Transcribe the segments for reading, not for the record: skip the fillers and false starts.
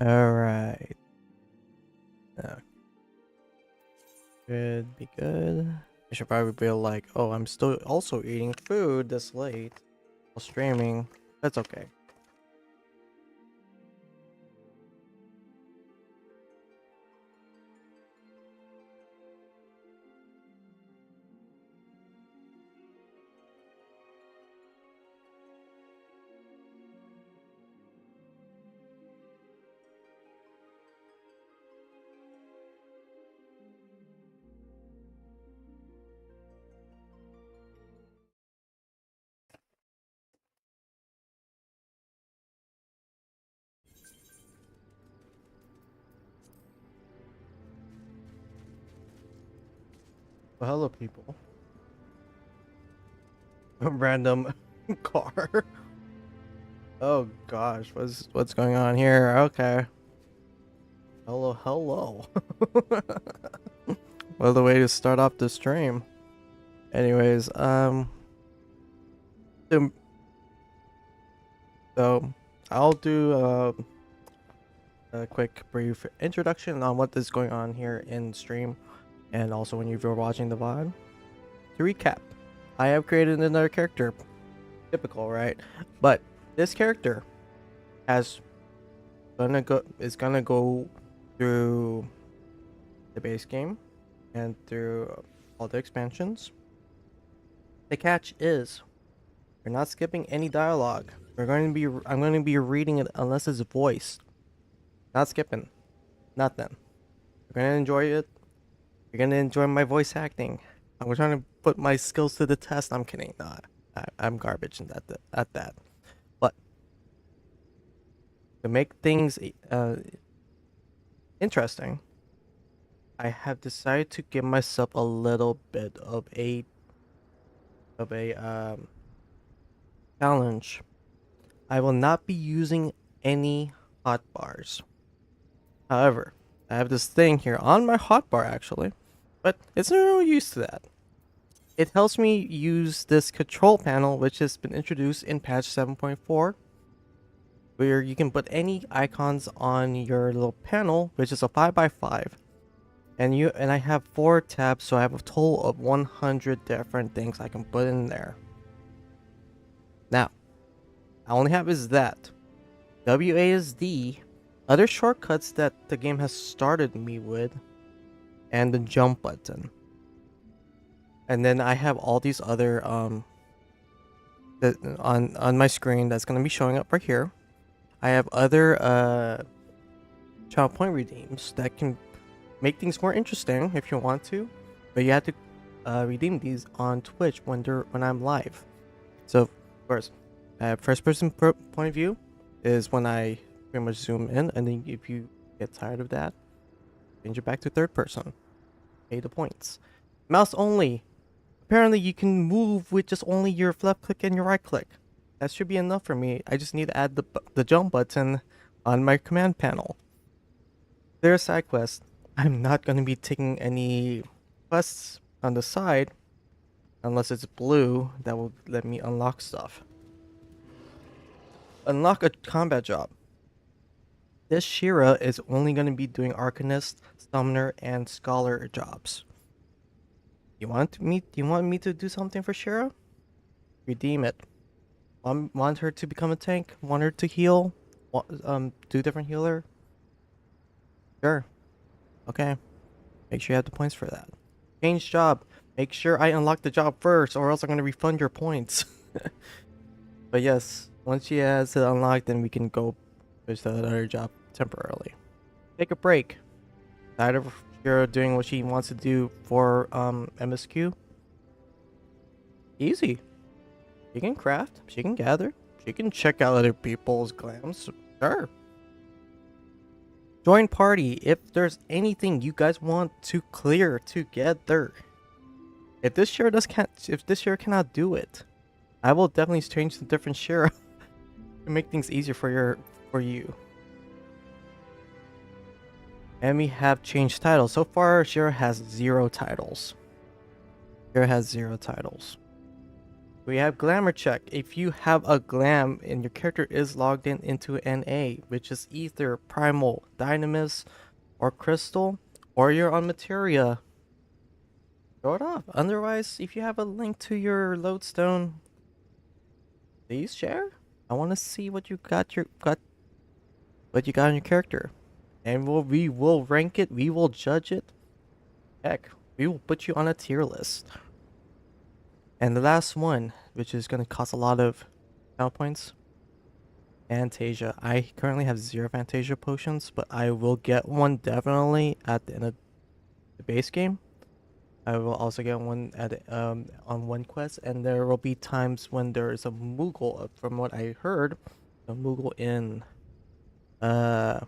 Alright. Should be good. I should probably be like, oh, I'm still also eating food this late while streaming. That's okay. Well, hello, people. Random car. Oh gosh, what's going on here? Okay. Hello, hello. Well, the way to start off the stream. Anyways, so so I'll do a quick brief introduction on what is going on here in stream, and also when you're watching the VOD. To recap, I have created another character. Typical, right? But this character is gonna go through the base game and through all the expansions. The catch is we're not skipping any dialogue. I'm going to be reading it unless it's voiced. Not skipping. Nothing. You're gonna enjoy it. You're gonna enjoy my voice acting. I'm trying to put my skills to the test. I'm kidding. No, I'm garbage at that. But to make things interesting, I have decided to give myself a little bit of a challenge. I will not be using any hotbars. However, I have this thing here on my hotbar actually, but it's no use to that. It helps me use this control panel, which has been introduced in patch 7.4, where you can put any icons on your little panel, which is a 5x5. And I have 4 tabs, so I have a total of 100 different things I can put in there. Now, I only have is that. WASD, other shortcuts that the game has started me with, and the jump button. And then I have all these other on my screen that's gonna be showing up right here. I have other child point redeems that can make things more interesting if you want to, but you have to redeem these on Twitch when I'm live. So of course, first person point of view is when I pretty much zoom in, and then if you get tired of that, change it back to third person. Pay the points. Mouse only. Apparently you can move with just only your left click and your right click. That should be enough for me. I just need to add the jump button on my command panel. There's a side quest. I'm not going to be taking any quests on the side unless it's blue that will let me unlock stuff. Unlock a combat job. This Shira is only going to be doing Arcanist, Summoner, and Scholar jobs. You want me to do something for Shira? Redeem it. Want her to become a tank? Want her to heal? Do different healer? Sure. Okay. Make sure you have the points for that. Change job. Make sure I unlock the job first, or else I'm gonna refund your points. But yes, once she has it unlocked, then we can go switch to another job temporarily. Take a break. Tired of Shira doing what she wants to do for MSQ? Easy. She can craft, she can gather, she can check out other people's glams. Sure. Join party if there's anything you guys want to clear together. If this Shira cannot do it, I will definitely change to different Shira to make things easier for you. And we have changed titles. So far, Shira has 0 titles. Shira has 0 titles. We have glamour check. If you have a glam and your character is logged in into NA, which is either primal, dynamis, or crystal, or you're on materia, show it off. Otherwise, if you have a link to your lodestone, please share. I want to see what you got what you got on your character. And we will rank it, we will judge it. Heck, we will put you on a tier list. And the last one, which is going to cost a lot of power points, Fantasia. I currently have 0 Fantasia potions, but I will get one definitely at the end of the base game. I will also get one at on one quest, and there will be times when there is a Moogle. From what I heard, a Moogle uh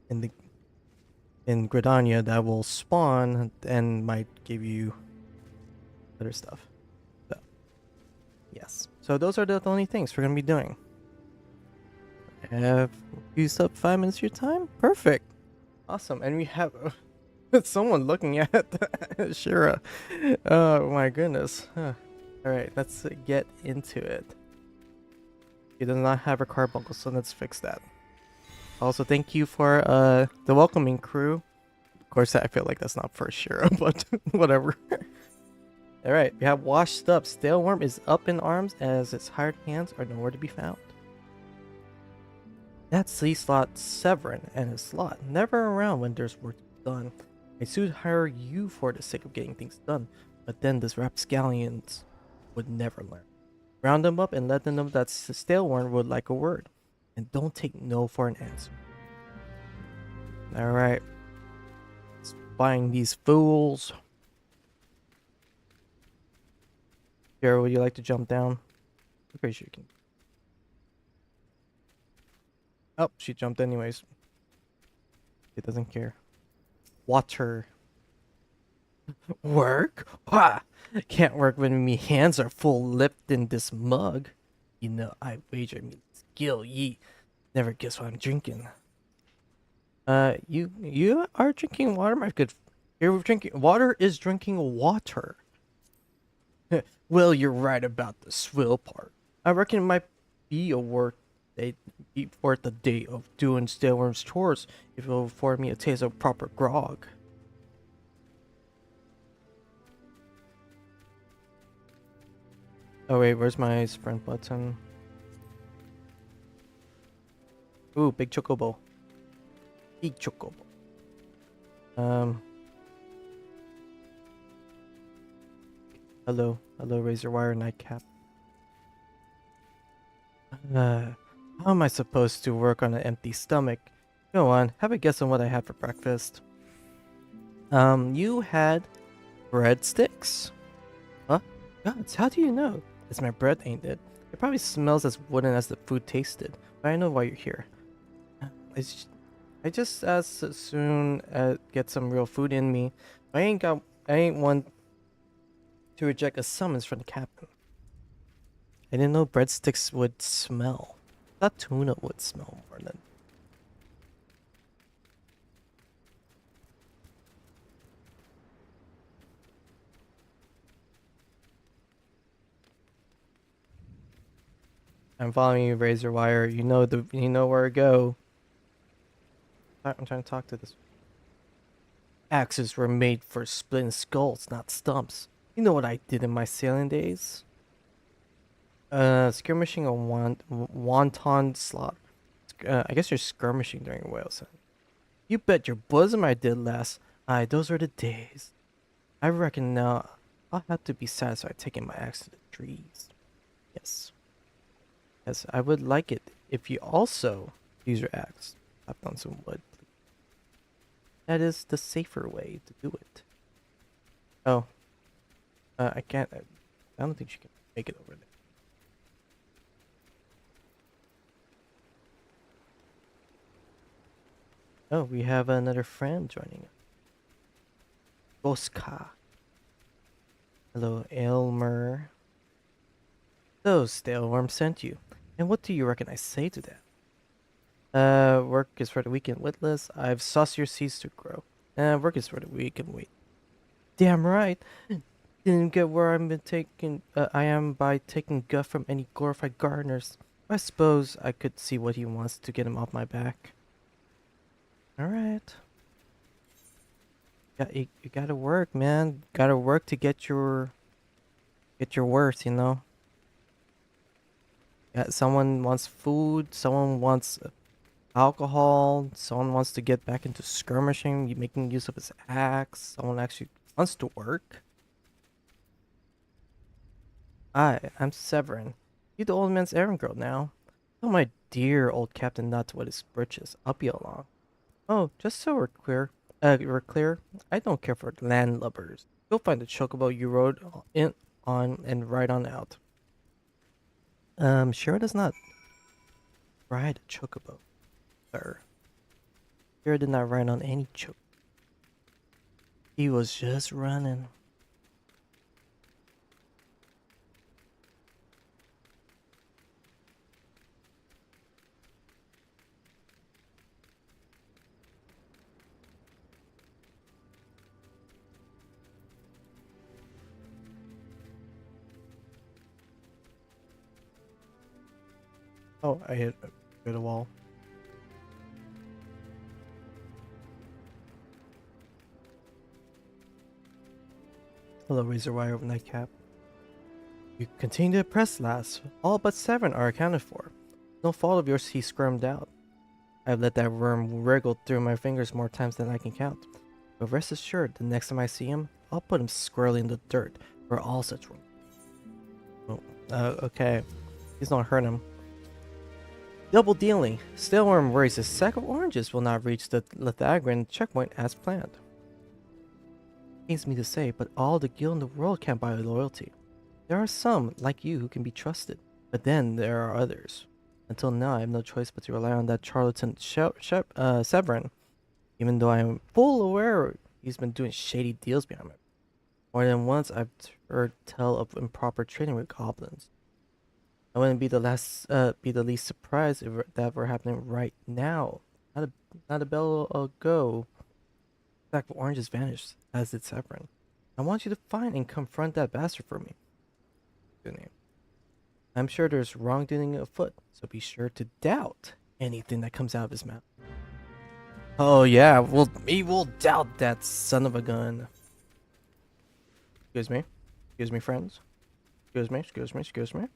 in the in Gridania that will spawn and might give you other stuff. So yes, so those are the only things we're gonna be doing. Have used up 5 minutes of your time. Perfect, awesome, and we have. Someone looking at Shira. Oh my goodness. Huh. Alright, let's get into it. He does not have a carbuncle, so let's fix that. Also, thank you for the welcoming crew. Of course, I feel like that's not for Shira, but whatever. Alright, we have washed up. Staleworm is up in arms as its hired hands are nowhere to be found. That's slot Severin and his slot. Never around when there's work done. I should hire you for the sake of getting things done, but then these rapscallions would never learn. Round them up and let them know that Staleworm would like a word, and don't take no for an answer. Alright. Buying these fools. Sarah, would you like to jump down? I'm pretty sure you can. Oh, she jumped anyways. She doesn't care. Water. Work? Ha! Can't work when me hands are full lipped in this mug. You know, I wager me skill ye never guess what I'm drinking. You are drinking water, my good. You're drinking water is drinking water. Well, you're right about the swill part. I reckon it might be worth a day of doing Staleworm's chores if it will afford me a taste of proper grog. Oh wait, where's my sprint button? Ooh, big chocobo. Big chocobo. Hello, razor wire nightcap. How am I supposed to work on an empty stomach? Go on, have a guess on what I had for breakfast. You had breadsticks? Huh? Gods, how do you know? It's my bread, ain't it? It probably smells as wooden as the food tasted, but I know why you're here. I just as soon get some real food in me. I ain't one to reject a summons from the captain. I didn't know breadsticks would smell. I thought tuna would smell more than. I'm following you, razor wire. You know where to go. I'm trying to talk to this. Axes were made for splitting skulls, not stumps. You know what I did in my sailing days? Skirmishing a wonton slot. I guess you're skirmishing during a whale sound. You bet your bosom I did last. Aye, those were the days. I reckon now I'll have to be satisfied taking my axe to the trees. Yes. Yes, I would like it if you also use your axe. Chop down some wood. That is the safer way to do it. Oh. I can't. I don't think she can make it over there. Oh, we have another friend joining us. Boska. Hello, Elmer. So, Staleworm sent you. And what do you reckon I say to that? Work is for the weak and witless. I've saucier seeds to grow. Work is for the weak and weak. Damn right. Didn't get where I am by taking guff from any glorified gardeners. I suppose I could see what he wants to get him off my back. Alright. Yeah, you gotta work, man. Gotta work to get your worth, you know? Yeah, someone wants food, someone wants alcohol, someone wants to get back into skirmishing, making use of his axe, someone actually wants to work. I'm Severin. You the old man's errand girl now. Oh, my dear old Captain Nuts with his britches. I'll be along. Oh, just so we're clear, I don't care for landlubbers. You'll find the chocobo you rode in on and ride on out. Shira does not ride a chocobo, sir. Shira did not ride on any chocobo. He was just running. Oh, I hit a wall. Hello, Razor Wire of Nightcap. You continue to press, lass. All but 7 are accounted for. No fault of yours he squirmed out. I've let that worm wriggle through my fingers more times than I can count. But rest assured, the next time I see him, I'll put him squarely in the dirt for all such worms. Oh, okay. Please don't hurt him. Double dealing. Staleworm worries a sack of oranges will not reach the Lithagran checkpoint as planned. Pains me to say, but all the guild in the world can't buy loyalty. There are some, like you, who can be trusted, but then there are others. Until now, I have no choice but to rely on that charlatan Severin, even though I am full aware he's been doing shady deals behind me. More than once, I've heard tell of improper trading with goblins. I wouldn't be the least surprised if that were happening right now. Not a bell ago. The sack of oranges vanished, as did Severin. I want you to find and confront that bastard for me. Good name. I'm sure there's wrongdoing afoot, so be sure to doubt anything that comes out of his mouth. Oh yeah, we will doubt that son of a gun. Excuse me. Excuse me, friends. Excuse me.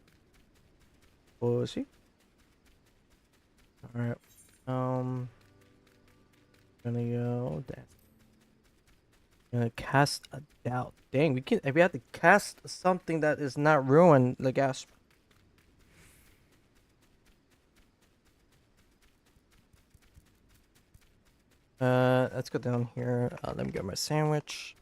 Pussy. Alright. Gonna go that. Gonna cast a doubt. Dang, we have to cast something that is not ruined, the gasp. Let's go down here. Let me get my sandwich.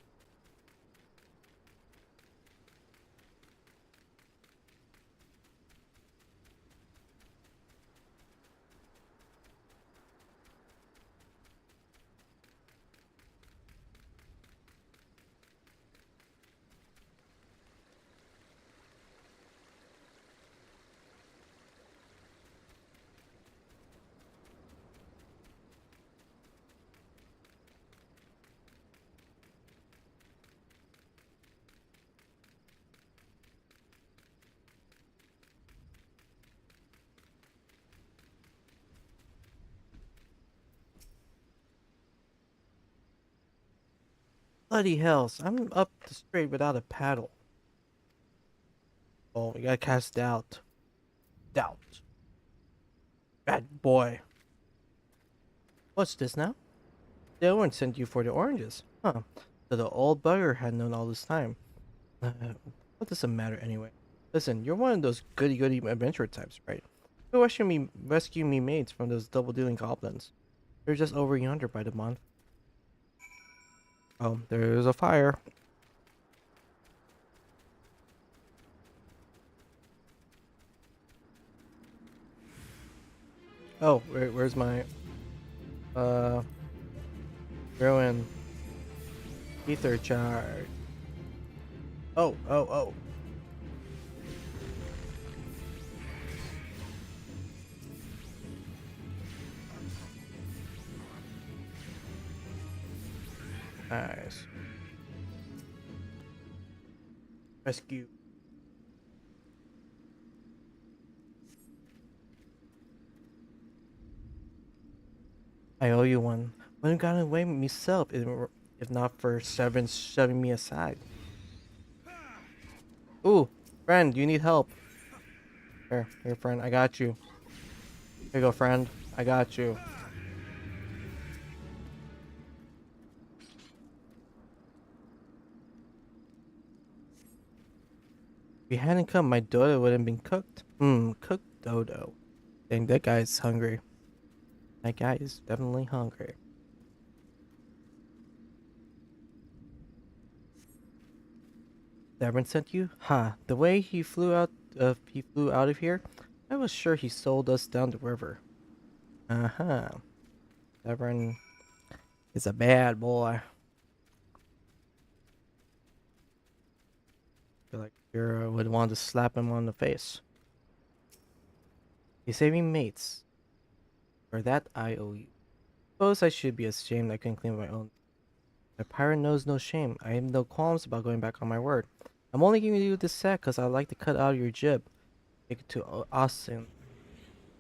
Bloody hells, I'm up the strait without a paddle. Oh, we gotta cast doubt. Doubt. Bad boy. What's this now? The one sent you for the oranges. Huh. So the old bugger had known all this time. What does it matter anyway? Listen, you're one of those goody-goody adventure types, right? Go rescue me mates from those double-dealing goblins. They're just over yonder by the month. Oh, there's a fire. Oh, where's my ruin ether charge? Oh. Nice. Rescue. I owe you one. Wouldn't have gotten away with myself if not for Severance shoving me aside. Ooh, friend, you need help. Here, friend, I got you. Here you go, friend. I got you. If you hadn't come, my dodo would have been cooked. Cooked dodo. Dang, that guy's hungry. That guy is definitely hungry. Severance sent you? Ha! The way he flew out of here, I was sure he sold us down the river. Uh-huh. Severn is a bad boy. Feel like Vera would want to slap him on the face. You saved me mates. For that I owe you. Suppose I should be ashamed I couldn't clean my own. My pirate knows no shame. I have no qualms about going back on my word. I'm only giving you this sack because I'd like to cut out your jib. Take it to Austin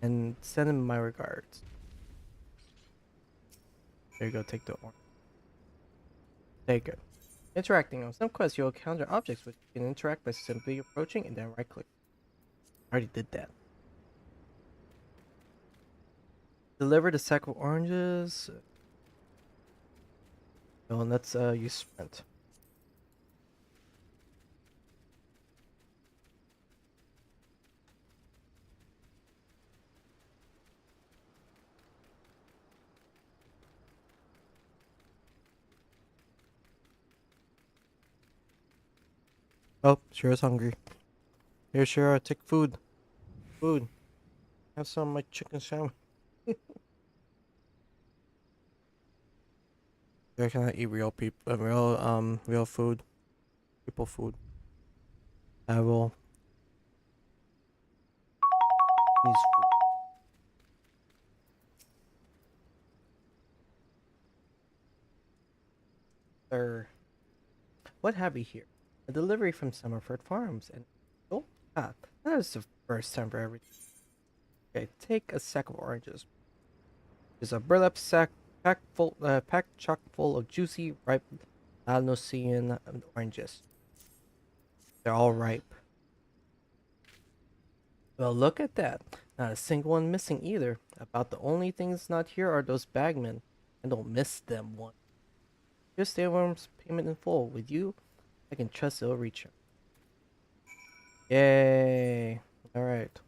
and send him my regards. There you go, take the orange. Take it. Interacting on some quests, you'll encounter objects which you can interact by simply approaching and then right click. I already did that. Deliver the sack of oranges. Oh, let's use sprint. Oh, sure is hungry. Here, sure, take food. Food. Have some of my chicken sandwich. Where can I eat real people? Real food. People food. I will. Use food. Sir, what have we here? A delivery from Summerford Farms, and oh, that is the first time for everything. Okay, take a sack of oranges. There's a burlap sack packed chock full of juicy, ripe Alnosian oranges. They're all ripe. Well, look at that. Not a single one missing either. About the only things not here are those bagmen. I don't miss them one. Here's Stayworm's payment in full. With you, I can trust it'll reach him. Yay! Alright.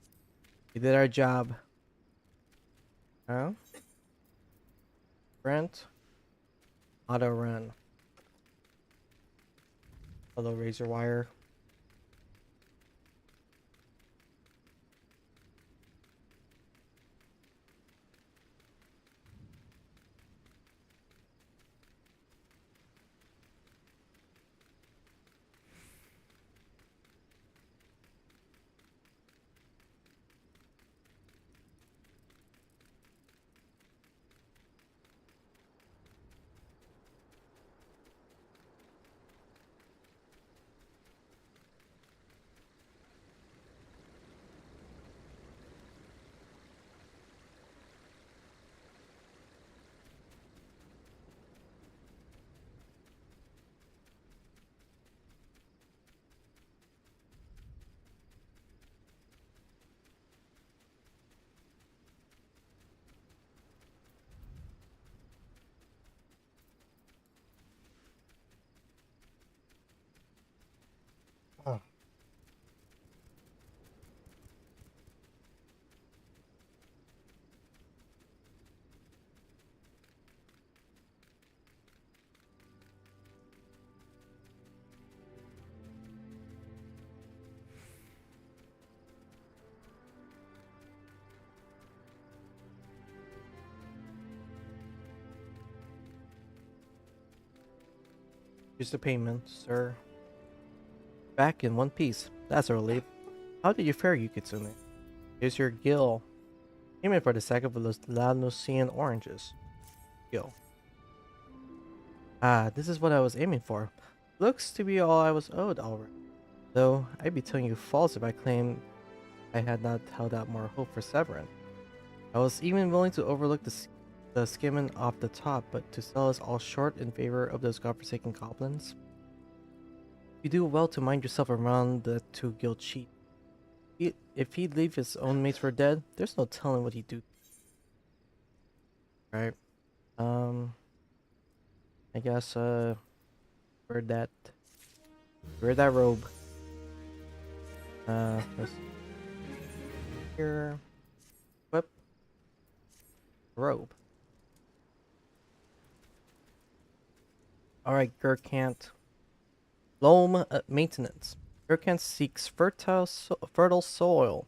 We did our job. Huh? Brent? Auto run. Auto razor wire. Oh. Here's the payment, sir. Back in one piece. That's a relief. How did you fare, Yukitsune? Here's your gill. Payment for the sack of those Lanosian oranges. Gill. Ah, this is what I was aiming for. Looks to be all I was owed already. Though I'd be telling you false if I claimed I had not held out more hope for Severin. I was even willing to overlook the skimming off the top, but to sell us all short in favor of those godforsaken goblins? You do well to mind yourself around the two guild chief. If he'd leave his own mates for dead, there's no telling what he'd do. Right. Um, I guess, wear that, wear that robe. Let's here. Whip. Robe. Alright, Gurkant. Loam maintenance. Gurkant seeks fertile soil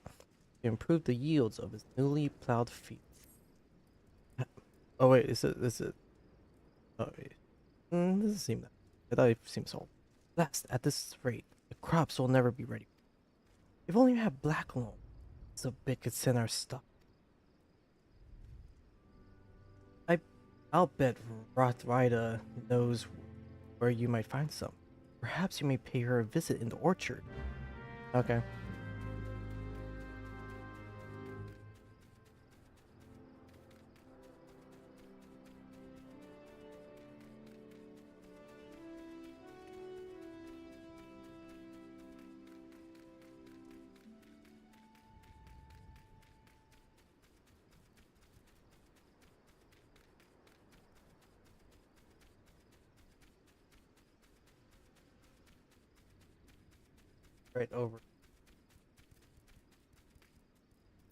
to improve the yields of his newly plowed field. Oh wait, is it? Oh wait. Doesn't seem that. I thought it seemed so. Blast, at this rate, the crops will never be ready. If only we had black loam, so Bit could send our stuff. I'll bet Rothweide knows where you might find some. Perhaps you may pay her a visit in the orchard. Okay. Right over.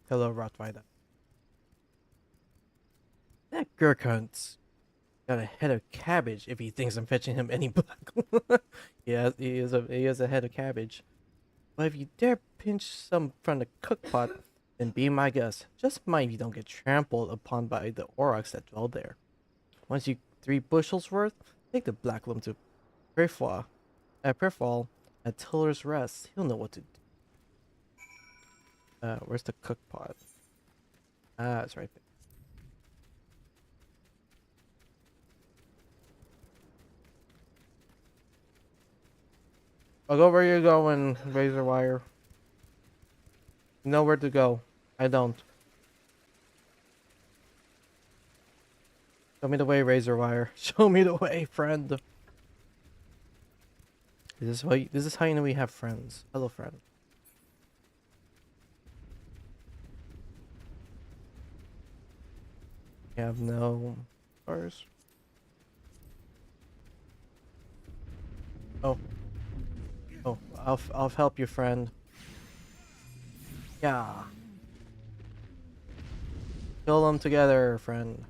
Hello, Rottweiler. That Gurkant's got a head of cabbage if he thinks I'm fetching him any black. Yeah, he is a head of cabbage. But if you dare pinch some from the cookpot, then be my guest. Just mind you don't get trampled upon by the aurochs that dwell there. Once you 3 bushels worth, take the black loam to Prefall at Tiller's Rest. He'll know what to do. Where's the cookpot? Ah, it's right there. I'll go where you're going, Razor Wire. You know where to go. I don't. Show me the way, Razor Wire. Show me the way, friend. This is how you know we have friends. Hello, friend. You have no bars. Oh. Oh, I'll help you, friend. Yeah. Kill them together, friend.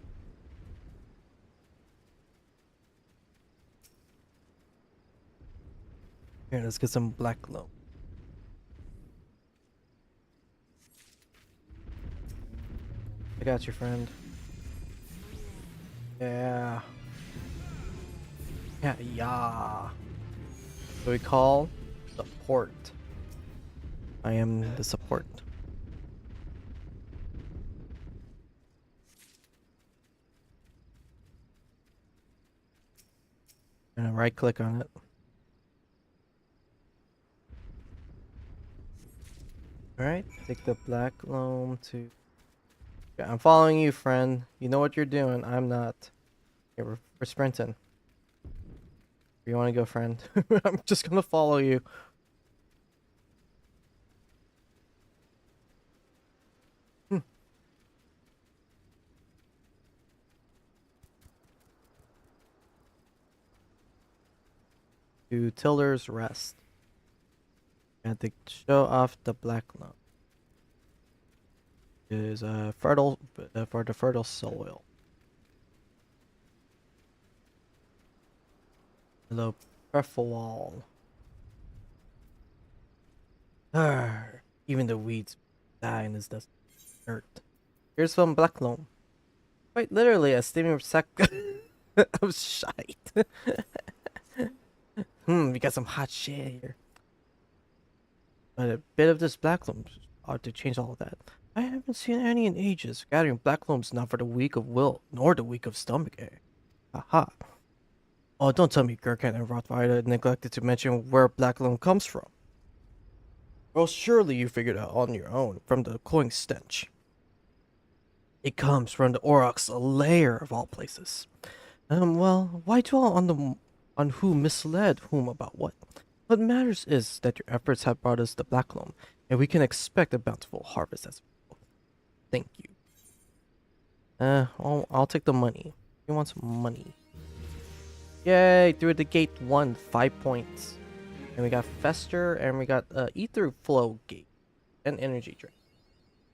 Here, let's get some black loam. I got you, friend. Yeah. Yeah, yeah. So we call support. I am the support. And right click on it. Alright, take the black loam to... Yeah, I'm following you, friend. You know what you're doing. I'm not. Okay, we're sprinting. Where you want to go, friend? I'm just gonna follow you. To Tiller's Rest. And to show off the black loam. Is fertile for the fertile soil. Hello, Prefall. Even the weeds die in this dirt. Here's some black loam. Quite literally a steaming sack of shite. We got some hot shit here. But a bit of this black loam ought to change all of that. I haven't seen any in ages. Gathering black loam's not for the weak of will, nor the weak of stomach, eh? Haha. Oh, don't tell me Gurkhan and Rottweiler neglected to mention where black loam comes from. Well, surely you figured it out on your own from the cloying stench. It comes from the Aurochs lair of all places. Well, why dwell on who misled whom about what? What matters is that your efforts have brought us the Black Loam, and we can expect a bountiful harvest as well. Thank you. I'll take the money. He wants money. Yay! Through the gate 1, 5 points. And we got Fester, and we got Ether Flow Gate, and Energy Drink.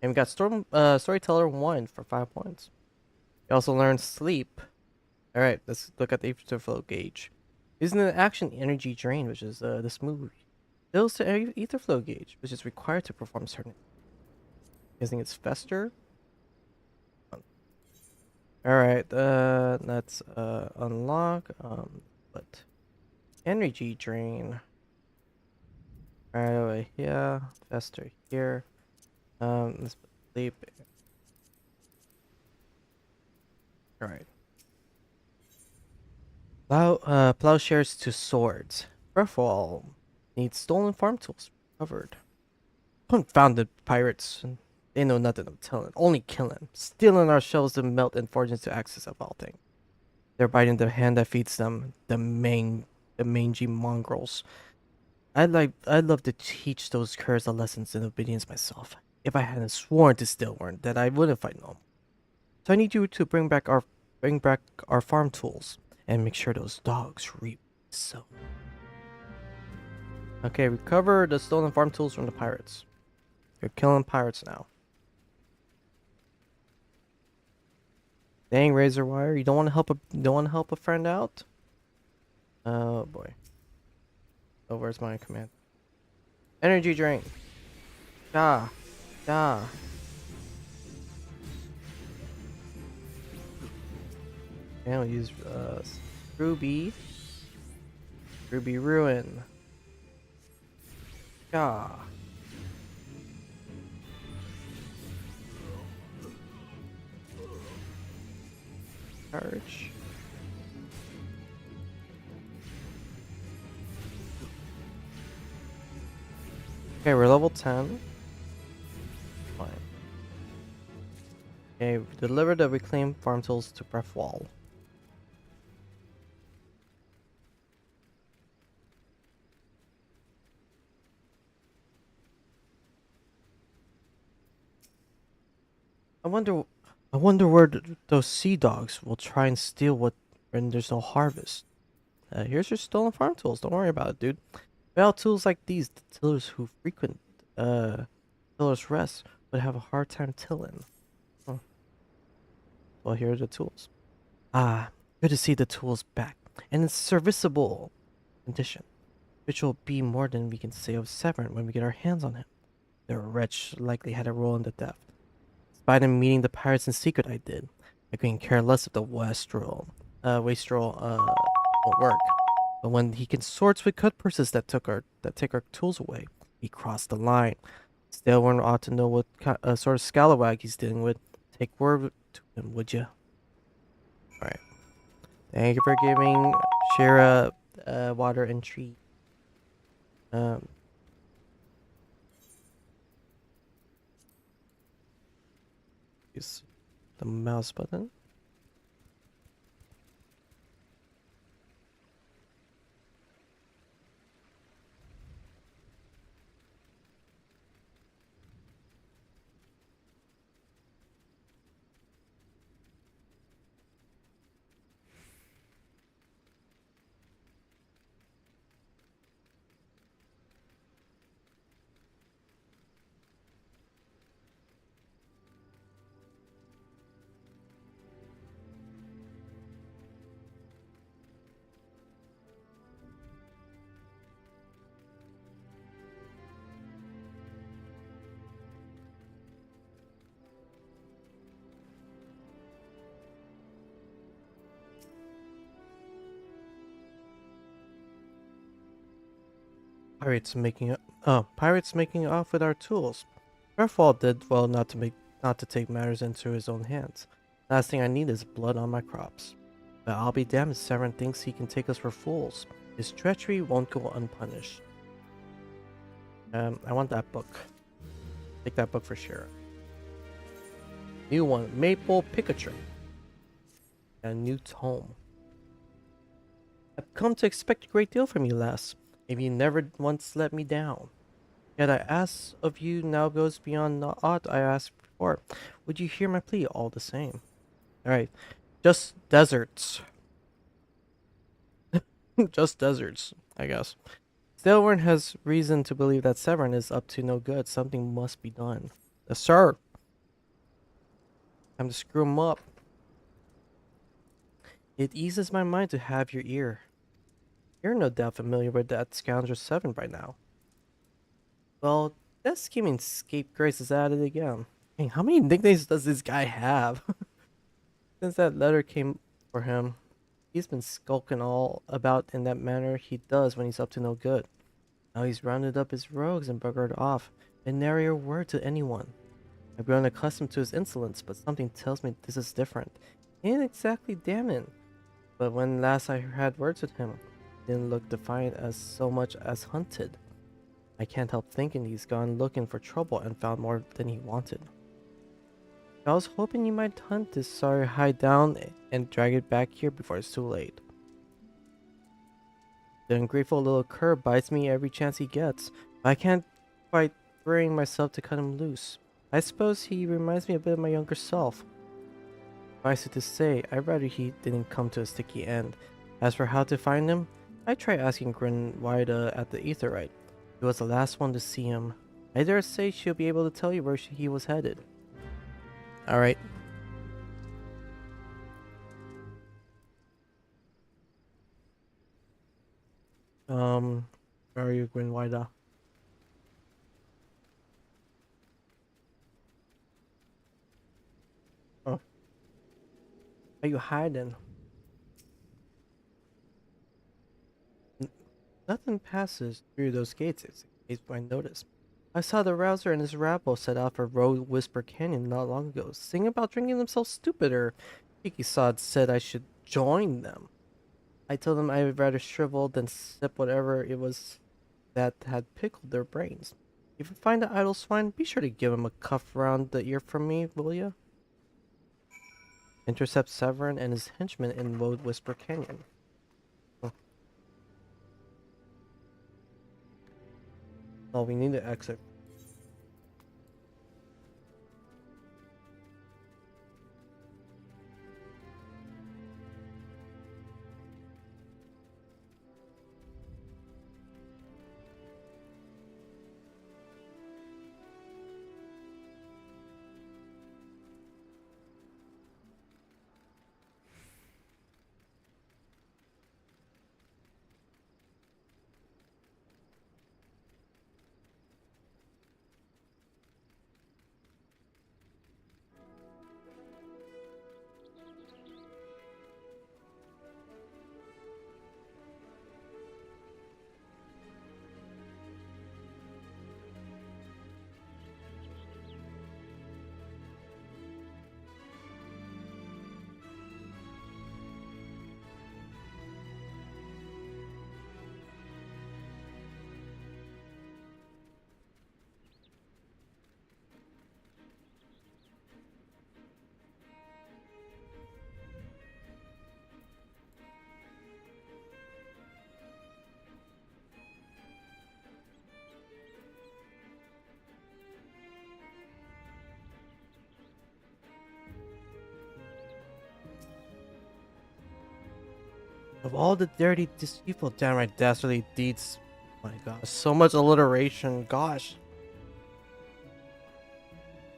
And we got Storyteller 1 for 5 points. We also learned Sleep. Alright, let's look at the Ether Flow Gauge. Using an action Energy Drain, which is this move, fills the Ether Flow Gauge, which is required to perform certain. Using its Fester. Alright, let's unlock, but Energy Drain. Right over here, Fester here. Let's put Sleep. Alright. Plowshares to swords. Breathwall needs stolen farm tools recovered. Confounded pirates. They know nothing of telling, only killing. Stealing our shells to melt and fortunes to access of all things. They're biting the hand that feeds them, the mangy mongrels. I'd love to teach those curs a lessons in obedience myself. If I hadn't sworn to Stillborn, that I wouldn't fight no more. So I need you to bring back our farm tools and make sure those dogs reap so. Okay, recover the stolen farm tools from the pirates. You're killing pirates now. Dang, razor wire! You don't want to help a friend out? Oh boy. Oh, where's my command? Energy drink. Da, da. And we'll use Ruby Ruin. Da. Charge. Okay, we're level 10. Fine. Okay, deliver the reclaimed farm tools to Breathwall. I wonder where those sea dogs will try and steal when there's no harvest. Here's your stolen farm tools. Don't worry about it, dude. Without tools like these, the tillers who frequent Tiller's Rest would have a hard time tilling. Oh. Well, here are the tools. Ah, good to see the tools back and in serviceable condition, which will be more than we can say of Severn when we get our hands on him. The wretch likely had a role in the theft. Despite him meeting the pirates in secret, I couldn't care less if the wastrel won't work. But when he consorts with cut purses that take our tools away, he crossed the line. Stillborn ought to know what sort of scalawag he's dealing with. Take word to him, would you? Alright. Thank you for giving Shira water and tree. Use the mouse button. Pirates making off with our tools. Redfall did well not to take matters into his own hands. Last thing I need is blood on my crops. But I'll be damned if Severn thinks he can take us for fools. His treachery won't go unpunished. I want that book. Take that book for sure. New one, Maple Pikachu. A new tome. I've come to expect a great deal from you, lass. If you never once let me down. Yet I ask of you now goes beyond aught I asked before. Would you hear my plea all the same? Alright. Just deserts. Just deserts, I guess. Stilwern has reason to believe that Severin is up to no good. Something must be done. Yes, sir. Time to screw him up. It eases my mind to have your ear. You're no doubt familiar with that scoundrel Seven by now. Well, that scheming scapegrace is at it again. Hey, how many nicknames does this guy have? Since that letter came for him, he's been skulking all about in that manner he does when he's up to no good. Now he's rounded up his rogues and buggered off, and nary a word to anyone. I've grown accustomed to his insolence, but something tells me this is different. He ain't exactly damning, but when last I had words with him, he didn't look defiant as so much as hunted. I can't help thinking he's gone looking for trouble and found more than he wanted. I was hoping you might hunt this sorry hide down and drag it back here before it's too late. The ungrateful little cur bites me every chance he gets, but I can't quite bring myself to cut him loose. I suppose he reminds me a bit of my younger self. Suffice it to say, I'd rather he didn't come to a sticky end. As for how to find him, I tried asking Grinwida at the Aetheryte. He was the last one to see him. I dare say she'll be able to tell you where he was headed. Alright. Where are you, Grinwida? Oh, are you hiding? Nothing passes through those gates, escapes my notice. I saw the Rouser and his rabble set out for Road Whisper Canyon not long ago, singing about drinking themselves stupider. Cheeky sods said I should join them. I told them I would rather shrivel than sip whatever it was that had pickled their brains. If you find the idle swine, be sure to give him a cuff round the ear from me, will ya? Intercept Severin and his henchmen in Road Whisper Canyon. Oh, we need to exit. Of all the dirty, deceitful, downright dastardly deeds, my gosh, so much alliteration, gosh.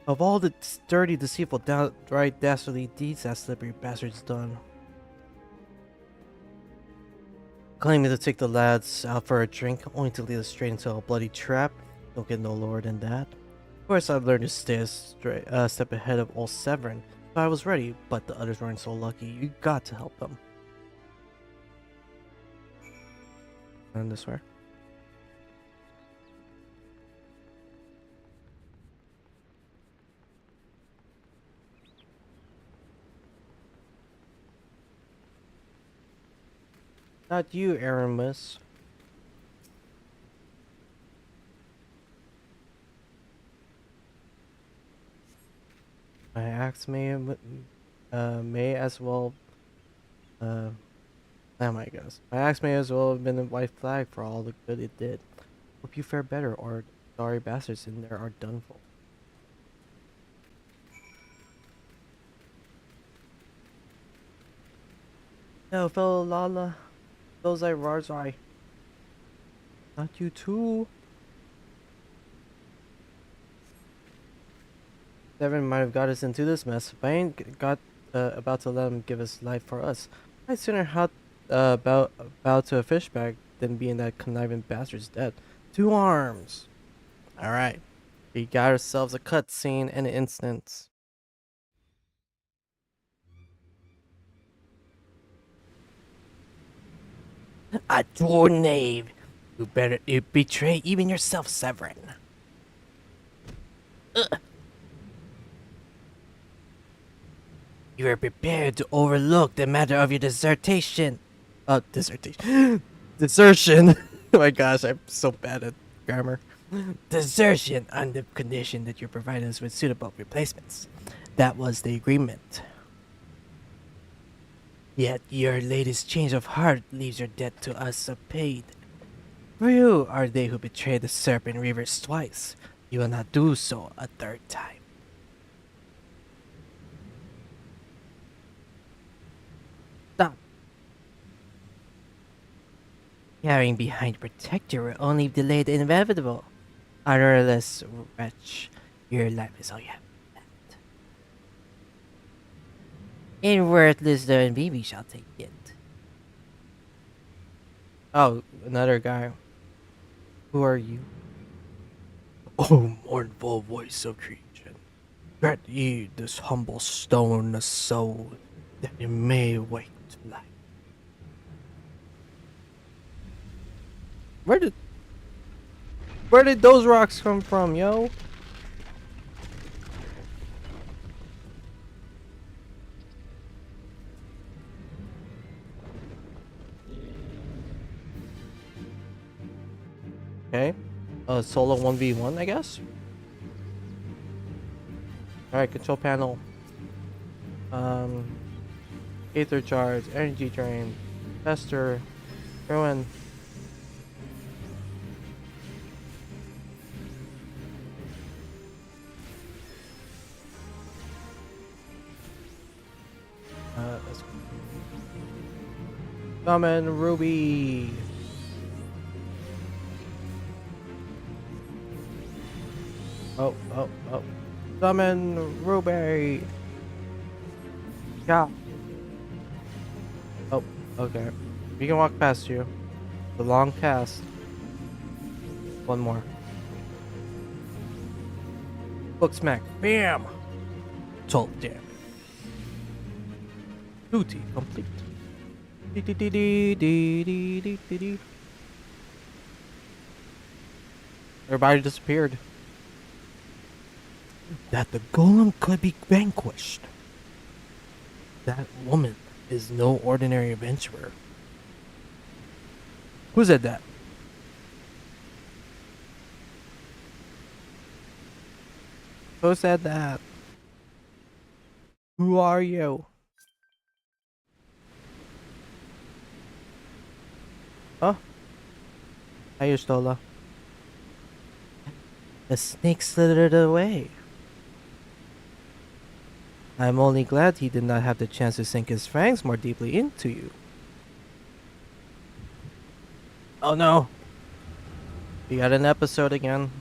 Of all the dirty, deceitful, downright dastardly deeds that slippery bastard's done, claiming to take the lads out for a drink, only to lead us straight into a bloody trap. Don't get no lower than that. Of course, I've learned to stay a step ahead of old Severin, so I was ready, but the others weren't so lucky. You got to help them. And this way. Not you, Aramis. My axe may as well uh oh my goodness. My axe may as well have been a white flag for all the good it did. Hope you fare better, or sorry bastards in there are done for. No, fellow Lala, those I Rarzai. Not you too. Devin might have got us into this mess, but I ain't got about to let him give his life for us. I'd sooner bow to a fish bag than be in that conniving bastard's debt. 2 arms. All right, we got ourselves a cutscene in an instant. A true knave. You betray even yourself, Severin. Ugh. You are prepared to overlook the matter of your dissertation. Dissertation. Desertion. Oh my gosh, I'm so bad at grammar. Desertion on the condition that you provide us with suitable replacements. That was the agreement. Yet your latest change of heart leaves your debt to us unpaid. For you are they who betrayed the serpent rivers twice. You will not do so a third time. Stop. Carrying behind protector will only delay the inevitable. Honorless wretch, your life is all you have left. And worthless though and baby shall take it. Oh, another guy. Who are you? Oh, mournful voice of creation, grant ye this humble stone a soul, that it may wake to life. Where did where did those rocks come from, yo? Okay. Solo 1v1, I guess. Alright, control panel. Um, Aether charge, energy drain, fester, ruin. Let's go. Summon Ruby. Oh. Summon Ruby. Yeah. Oh, okay. We can walk past you. The long cast. One more. Book smack. Bam! Total damage. Duty complete. Dee. Everybody disappeared. That the golem could be vanquished. That woman is no ordinary adventurer. Who said that? Who said that? Who are you? Oh, hi, Stola. The snake slithered away. I'm only glad he did not have the chance to sink his fangs more deeply into you. Oh no! We got an episode again.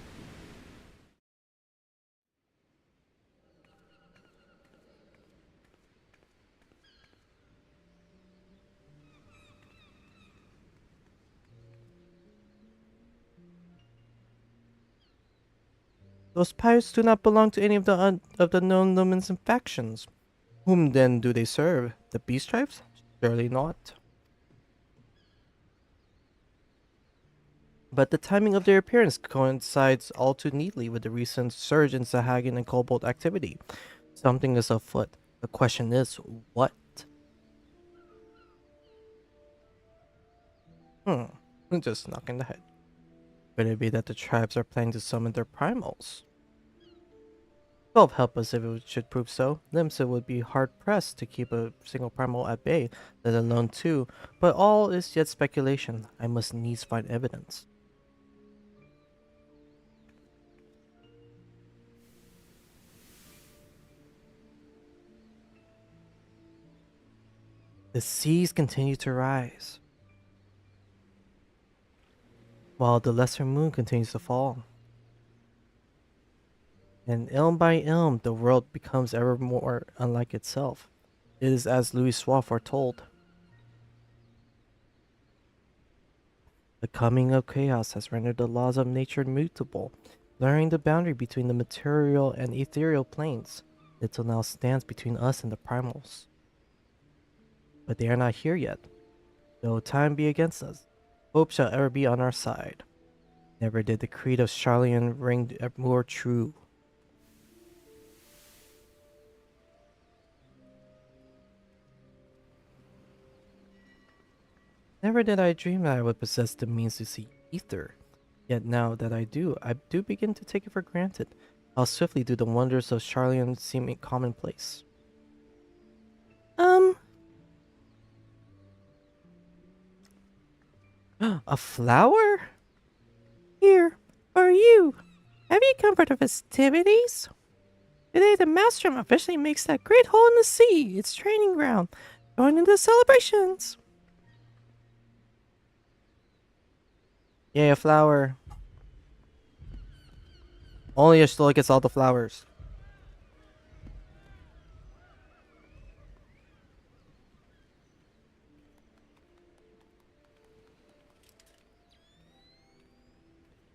Those pirates do not belong to any of the known lumens and factions. Whom then do they serve? The Beast Tribes? Surely not. But the timing of their appearance coincides all too neatly with the recent surge in Sahagin and Cobalt activity. Something is afoot. The question is, what? Just knocking the head. Could it be that the tribes are planning to summon their primals? 12 help us if it should prove so. Limsa would be hard-pressed to keep a single primal at bay, let alone two, but all is yet speculation. I must needs find evidence. The seas continue to rise, while the lesser moon continues to fall. And ilm by ilm, the world becomes ever more unlike itself. It is as Louis Suave foretold. The coming of chaos has rendered the laws of nature mutable, blurring the boundary between the material and ethereal planes. Little now stands between us and the primals. But they are not here yet. Though time be against us, hope shall ever be on our side. Never did the creed of Charlian ring more true. Never did I dream that I would possess the means to see ether. Yet now that I do begin to take it for granted. How swiftly do the wonders of Charlian seem commonplace. Um, a flower? Here, for you. Have you come for the festivities? Today the Maelstrom officially makes that great hole in the sea its training ground. Join in the celebrations. Yay, a flower. Only Ashtola gets all the flowers.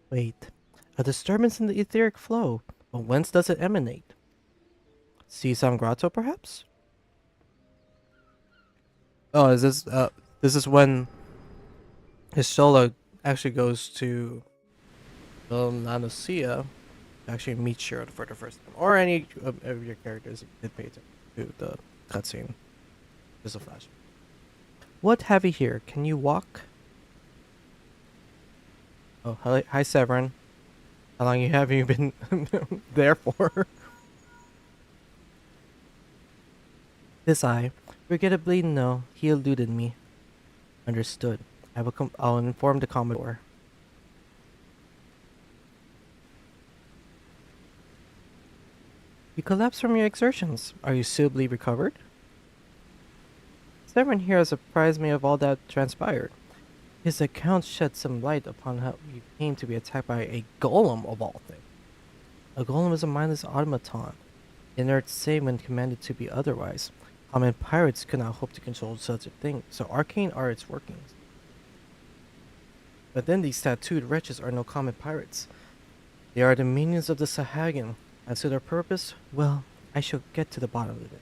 Wait, a disturbance in the etheric flow. But whence does it emanate? Seasam Grotto, perhaps? Oh, this is when Histola actually goes to Lanusia to actually meet Shiro for the first time. Or any of your characters did pay attention to the cutscene. Just a flash. What have you here? Can you walk? Oh, hi Severin. How long have you been there for? This eye. Regrettably, no. He eluded me. Understood. I'll inform the Commodore. You collapsed from your exertions. Are you suitably recovered? Severin here has apprised me of all that transpired. His account shed some light upon how you came to be attacked by a golem of all things. A golem is a mindless automaton, inert save when commanded to be otherwise. Common pirates could not hope to control such a thing, so arcane are its workings. But then these tattooed wretches are no common pirates. They are the minions of the Sahagan. As to their purpose, well, I shall get to the bottom of it.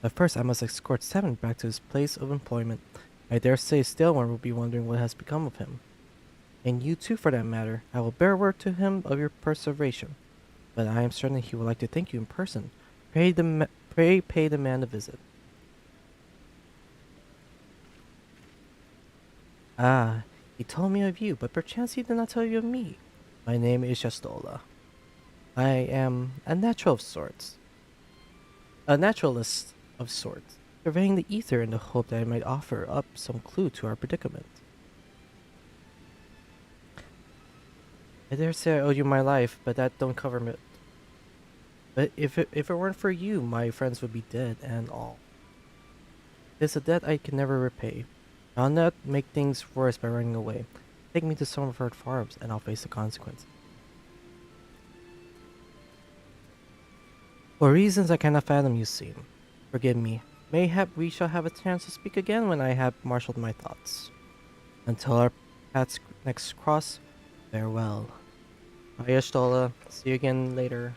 But first I must escort Seven back to his place of employment. I dare say Staleworm will be wondering what has become of him. And you too, for that matter. I will bear word to him of your preservation. But I am certain he would like to thank you in person. Pray pay the man a visit. Ah, he told me of you, but perchance he did not tell you of me. My name is Shastola. I am a naturalist of sorts, surveying the ether in the hope that I might offer up some clue to our predicament. I dare say I owe you my life, but that don't cover it. But if it weren't for you, my friends would be dead and all. It's a debt I can never repay. I'll not make things worse by running away. Take me to Summerford Farms, and I'll face the consequences. For reasons I cannot fathom, you see. Forgive me. Mayhap we shall have a chance to speak again when I have marshaled my thoughts. Until our paths next cross, farewell. Bye, Ashtola. See you again later.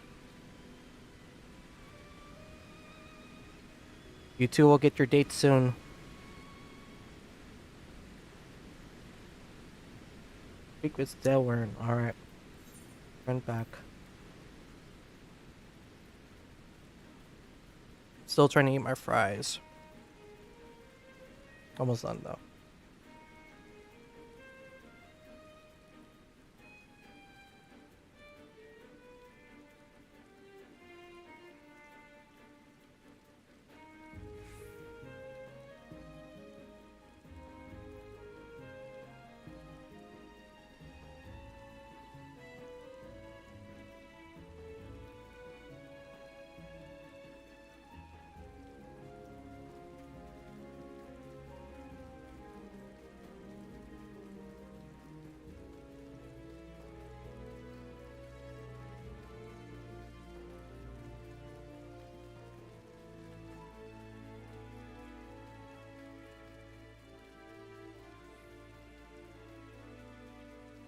You two will get your date soon. Speak with Delwern. Alright. Run back. Still trying to eat my fries. Almost done though.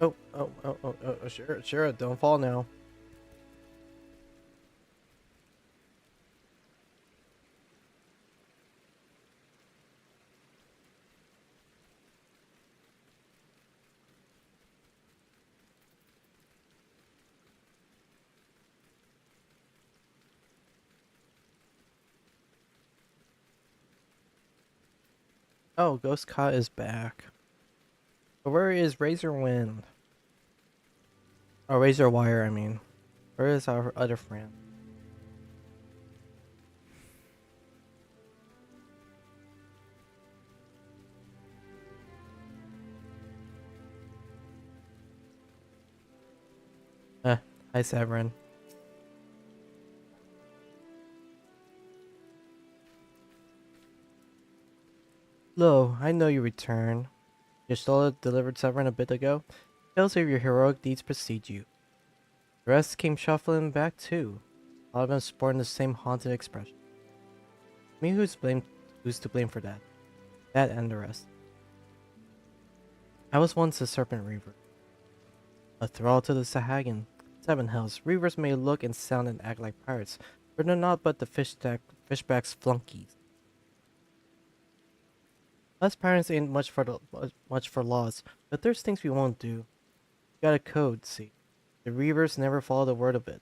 Sure, sure, don't fall now. Oh, Ghost Ka is back. But where is Razor Wind? Oh, Razor Wire, I mean. Where is our other friend? Uh, Hi, Severin. Lo, I know you return. Your soul delivered Severin a bit ago. Tales of your heroic deeds precede you. The rest came shuffling back too. All of them sporting the same haunted expression. Me, who's to blame for that? That and the rest. I was once a serpent reaver, a thrall to the Sahagan. Seven hells. Reavers may look and sound and act like pirates, but they're not but the fishbacks flunkies. Us pirates ain't much for laws, but there's things we won't do. Got a code, see. The Reavers never followed a word of it.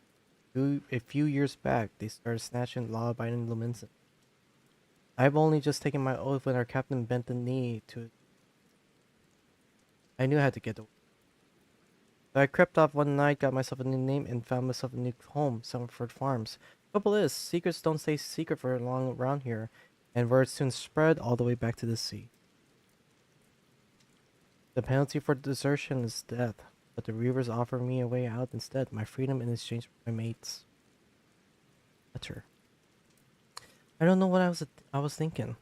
A few years back, they started snatching law-abiding Lumenson. I've only just taken my oath when our captain bent the knee to it. I knew I had to get away. So I crept off one night, got myself a new name, and found myself a new home, Summerford Farms. Trouble is, secrets don't stay secret for long around here, and word soon spread all the way back to the sea. The penalty for desertion is death, but the Reavers offer me a way out instead, my freedom in exchange for my mates. Better. I don't know what I was thinking.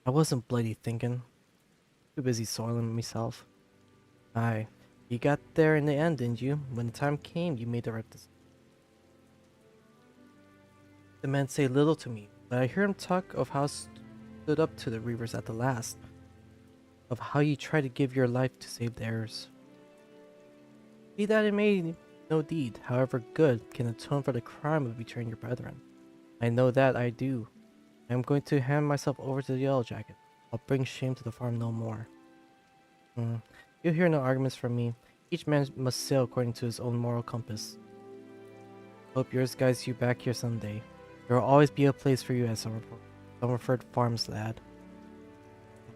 I wasn't bloody thinking. Too busy soiling myself. Aye, you got there in the end, didn't you? When the time came, you made the right decision. The men say little to me, but I hear him talk of how stood up to the Reavers at the last, of how you tried to give your life to save theirs. Be that it may, no deed, however good, can atone for the crime of betraying your brethren. I know that I do. I am going to hand myself over to the Yellow Jacket. I'll bring shame to the farm no more. You'll hear no arguments from me. Each man must sail according to his own moral compass. Hope yours guides you back here someday. There will always be a place for you at Summerford Farms, lad.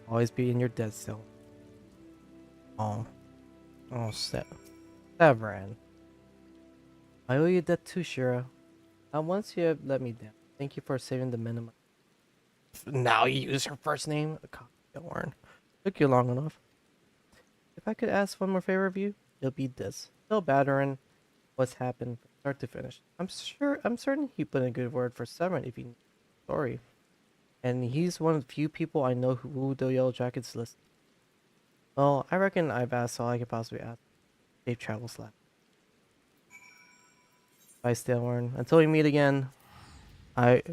I'll always be in your dead cell. Oh. Oh, Severin. I owe you that too, Shira. Once you have let me down. Thank you for saving the minimum. Now you use her first name? Darn. Took you long enough. If I could ask one more favor of you, it'll be this. Tell Batteren what's happened from start to finish. I'm certain he put in a good word for Severin if he sorry. And he's one of the few people I know who the Yellow Jackets list. Well, I reckon I've asked all I could possibly ask. Safe travels, lad. Bye, Stalwarn. Until we meet again,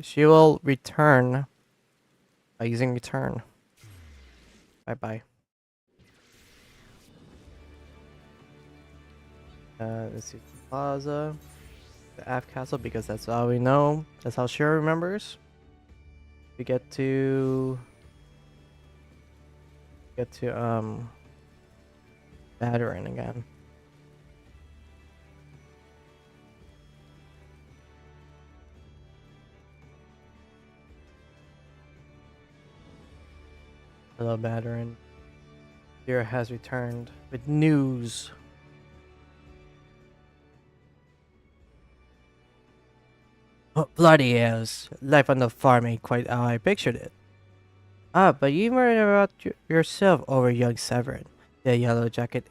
she will return by using return. Bye bye. This is Plaza, the Aft Castle, because that's all we know. That's how Shira remembers. We get to Battering again. Hello, Battering. Shira has returned with news. Oh, bloody hells. Life on the farm ain't quite how I pictured it. Ah, but you murdered about yourself over young Severin. The Yellow Jacket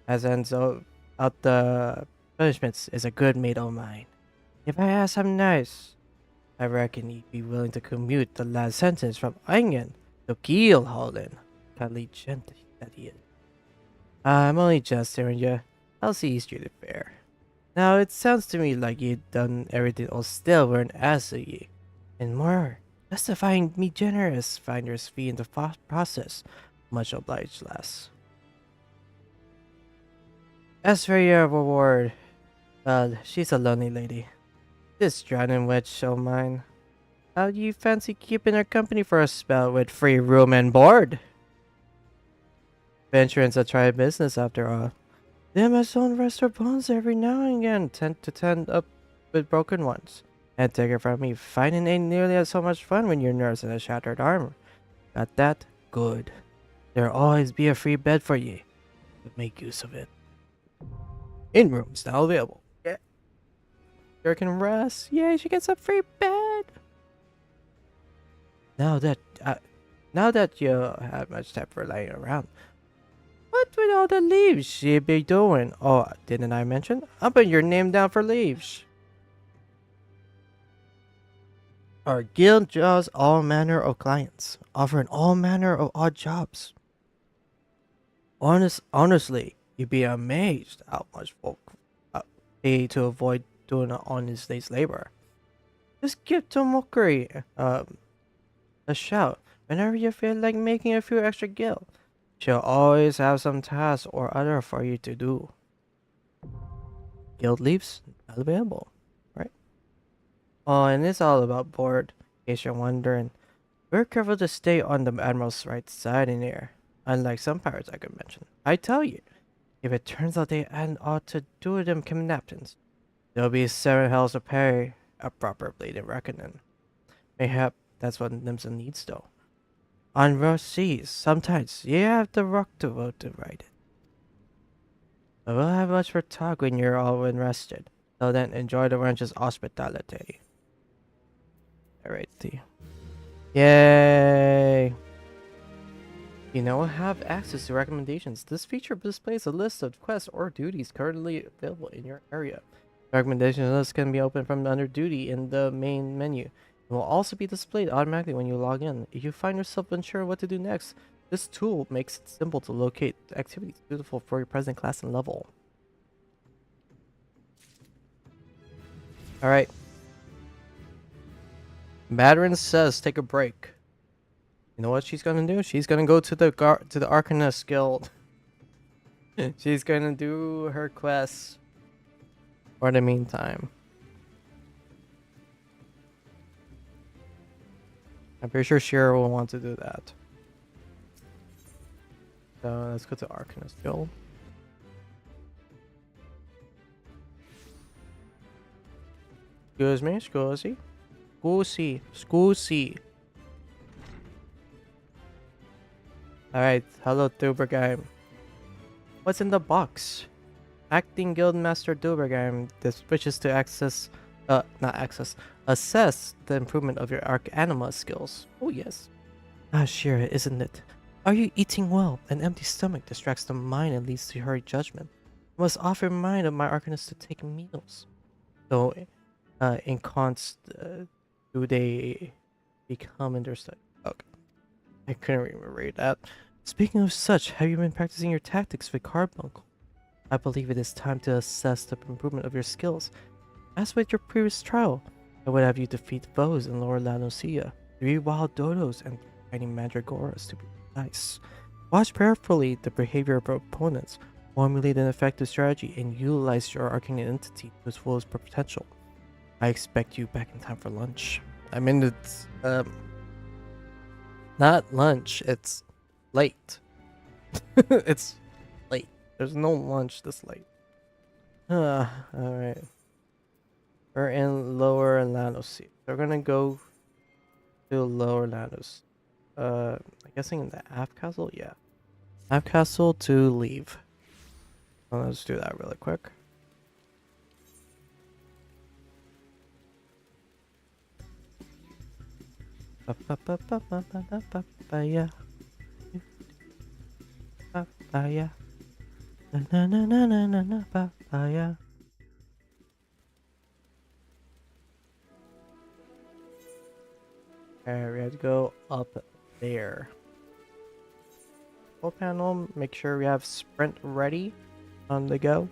as ends out the punishments is a good mate of mine. If I ask him nice, I reckon he'd be willing to commute the last sentence from Ingen to Keelholden. Cuddly gent that he is. I'm only jesting, you. I'll see you treated fair. Now, it sounds to me like you'd done everything else still weren't asked of ye. And more, justifying me generous finder's fee in the process. Much obliged, lass. As for your reward, well, she's a lonely lady. This drowning witch of mine. How do you fancy keeping her company for a spell with free room and board? Venturings that try business after all. They must own rest their bones every now and again, tend to tend up with broken ones. And take it from me, fighting ain't nearly as so much fun when you're nursing a shattered arm. Got that? Good. There'll always be a free bed for ye. But make use of it. In rooms now available. Yeah. You can rest. Yay, she gets a free bed. Now that you have much time for laying around, what would all the leaves she be doing? Oh, didn't I mention? I'll put your name down for leaves. Our guild draws all manner of clients, offering all manner of odd jobs. Honestly, you'd be amazed how much folk pay to avoid doing an honest day's labor. Just give to Mockery a shout whenever you feel like making a few extra gil. She'll always have some task or other for you to do. Guild leaves not available, right? Oh, and it's all about board, in case you're wondering. We're careful to stay on the Admiral's right side in here, unlike some pirates I could mention. I tell you, if it turns out they ought to do them kidnappings, there'll be 7 hells to pay a proper bleeding reckoning. Mayhap that's what Nimsa needs though. On rough seas, sometimes you have the rock to vote to ride it. But we'll have much for talk when you're all rested. So then, enjoy the ranch's hospitality. Alrighty. Yay! You now have access to recommendations. This feature displays a list of quests or duties currently available in your area. The recommendation list can be opened from under duty in the main menu. It will also be displayed automatically when you log in. If you find yourself unsure what to do next, this tool makes it simple to locate activities suitable for your present class and level. Alright. Madeline says take a break. You know what she's gonna do? She's gonna go to the Arcanist Guild. She's gonna do her quests for the meantime. I'm pretty sure Shira will want to do that. So let's go to Arcanist Guild. Excuse me, Scusi. Alright, hello Dubergheim. What's in the box? Acting Guildmaster Dubergheim. This wishes to assess the improvement of your Arcanima skills. Oh yes. Ah, Shira, isn't it? Are you eating well? An empty stomach distracts the mind and leads to hurried judgment. I must often remind of my Arcanist to take meals. So, in cons, do they become understood? Okay. I couldn't even read that. Speaking of such, have you been practicing your tactics with Carbuncle? I believe it is time to assess the improvement of your skills. As with your previous trial, I would have you defeat foes in Lower Lanosia, 3 wild dodos and tiny mandragoras to be precise. Watch carefully the behavior of opponents, formulate an effective strategy, and utilize your arcane entity to its fullest potential. I expect you back in time for lunch. I mean, it's not lunch, it's late. It's late. There's no lunch this late. Alright. We're in Lower Lanosia. We're gonna go to Lower Lanos. I'm guessing in the Aft Castle? Yeah. Aft Castle to leave. Well, let's do that really quick. Papaya. Papaya. Na na na na na na papaya. Alright, we have to go up there. Full panel, make sure we have sprint ready on the go.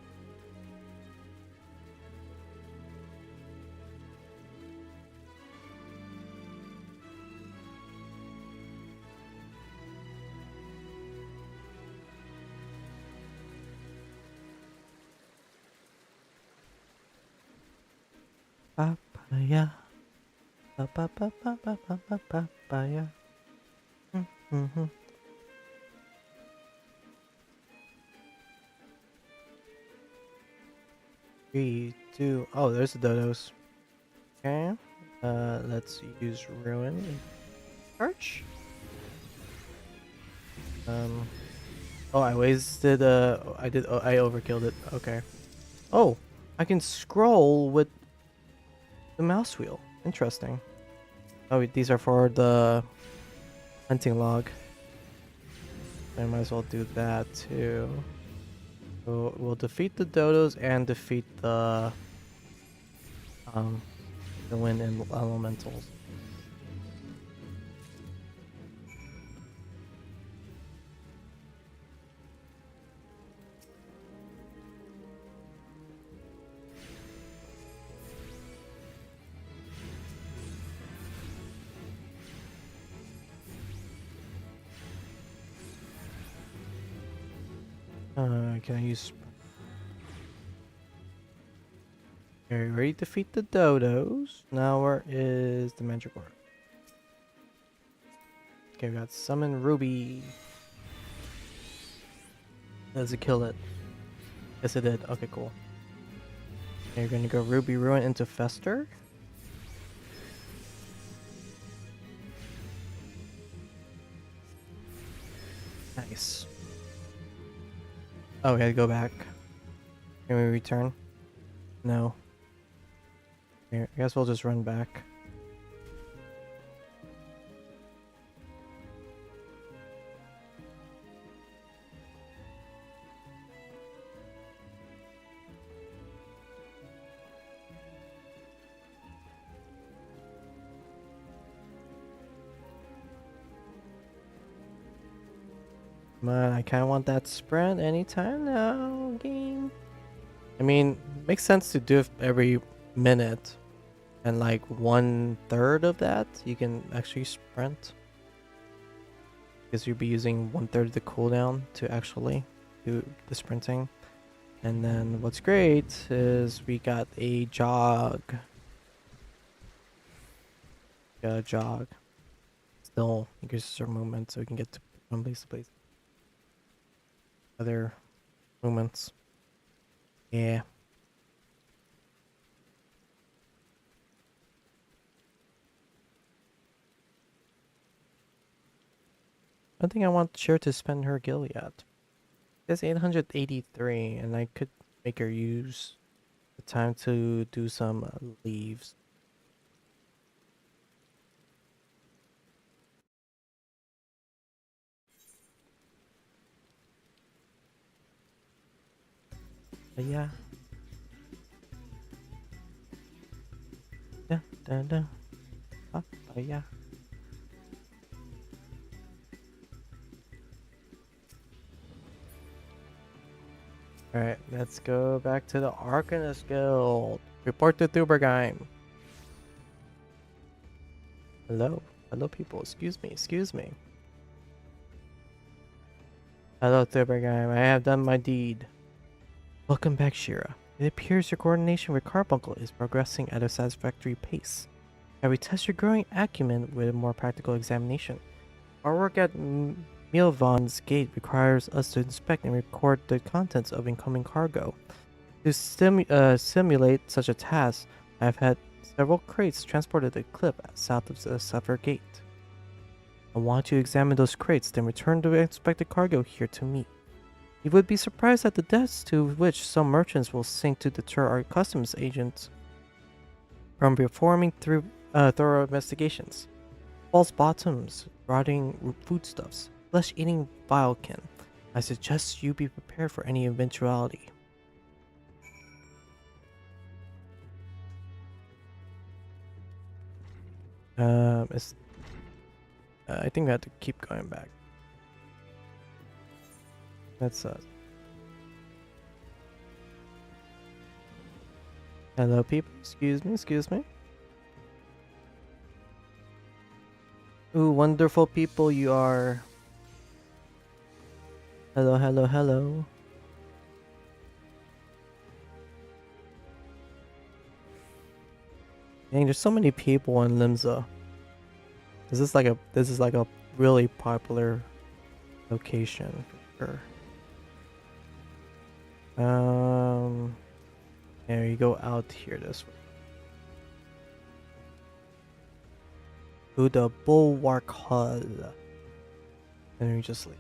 Yeah. Ba ba ba ba ba ba ba ba ba yeah. Mm-hmm. 3, 2. Oh, there's the dodos. Okay. Let's use ruin and charge. Oh, I wasted. I did. Oh, I overkilled it. Okay. Oh, I can scroll with the mouse wheel. Interesting. Oh, these are for the hunting log. I might as well do that too. So we'll defeat the dodos and defeat um the wind and elementals. Can I use? Okay, we already defeat the dodos. Now where is the mandragora? Okay, we got summon Ruby. Does it kill it? Yes, it did. Okay, cool. Okay, you're gonna go Ruby Ruin into Fester. Nice. Oh, we gotta go back. Can we return? No. Here, I guess we'll just run back. Man, I kinda want that sprint anytime now, game. I mean, makes sense to do it every minute. And like 1/3 of that, you can actually sprint. Because you'll be using 1/3 of the cooldown to actually do the sprinting. And then what's great is we got a jog. Got a jog. Still increases our movement so we can get to one place to place. Other movements. Yeah. I don't think I want Cher to spend her gil yet. It's 883 and I could make her use the time to do some leaves. But yeah. Yeah. Da, da. Yeah. Alright, let's go back to the Arcanist Guild. Report to Thubergeim. Hello. Hello, people. Excuse me. Excuse me. Hello, Thubergeim. I have done my deed. Welcome back, Shira. It appears your coordination with Carbuncle is progressing at a satisfactory pace. I will test your growing acumen with a more practical examination. Our work at Milvan's Gate requires us to inspect and record the contents of incoming cargo. To simulate such a task, I have had several crates transported to the cliff south of the Suffer Gate. I want you to examine those crates, then return the inspected cargo here to me. You would be surprised at the depths to which some merchants will sink to deter our customs agents from performing thorough investigations. False bottoms, rotting foodstuffs, flesh-eating vilekin. I suggest you be prepared for any eventuality. I think we have to keep going back. That's Hello, people. Excuse me. Excuse me. Ooh, wonderful people you are. Hello, hello, hello. Dang, there's so many people in Limsa. This is like a really popular location for sure. There you go out here this way. To the Bulwark Hall. And then we just leave.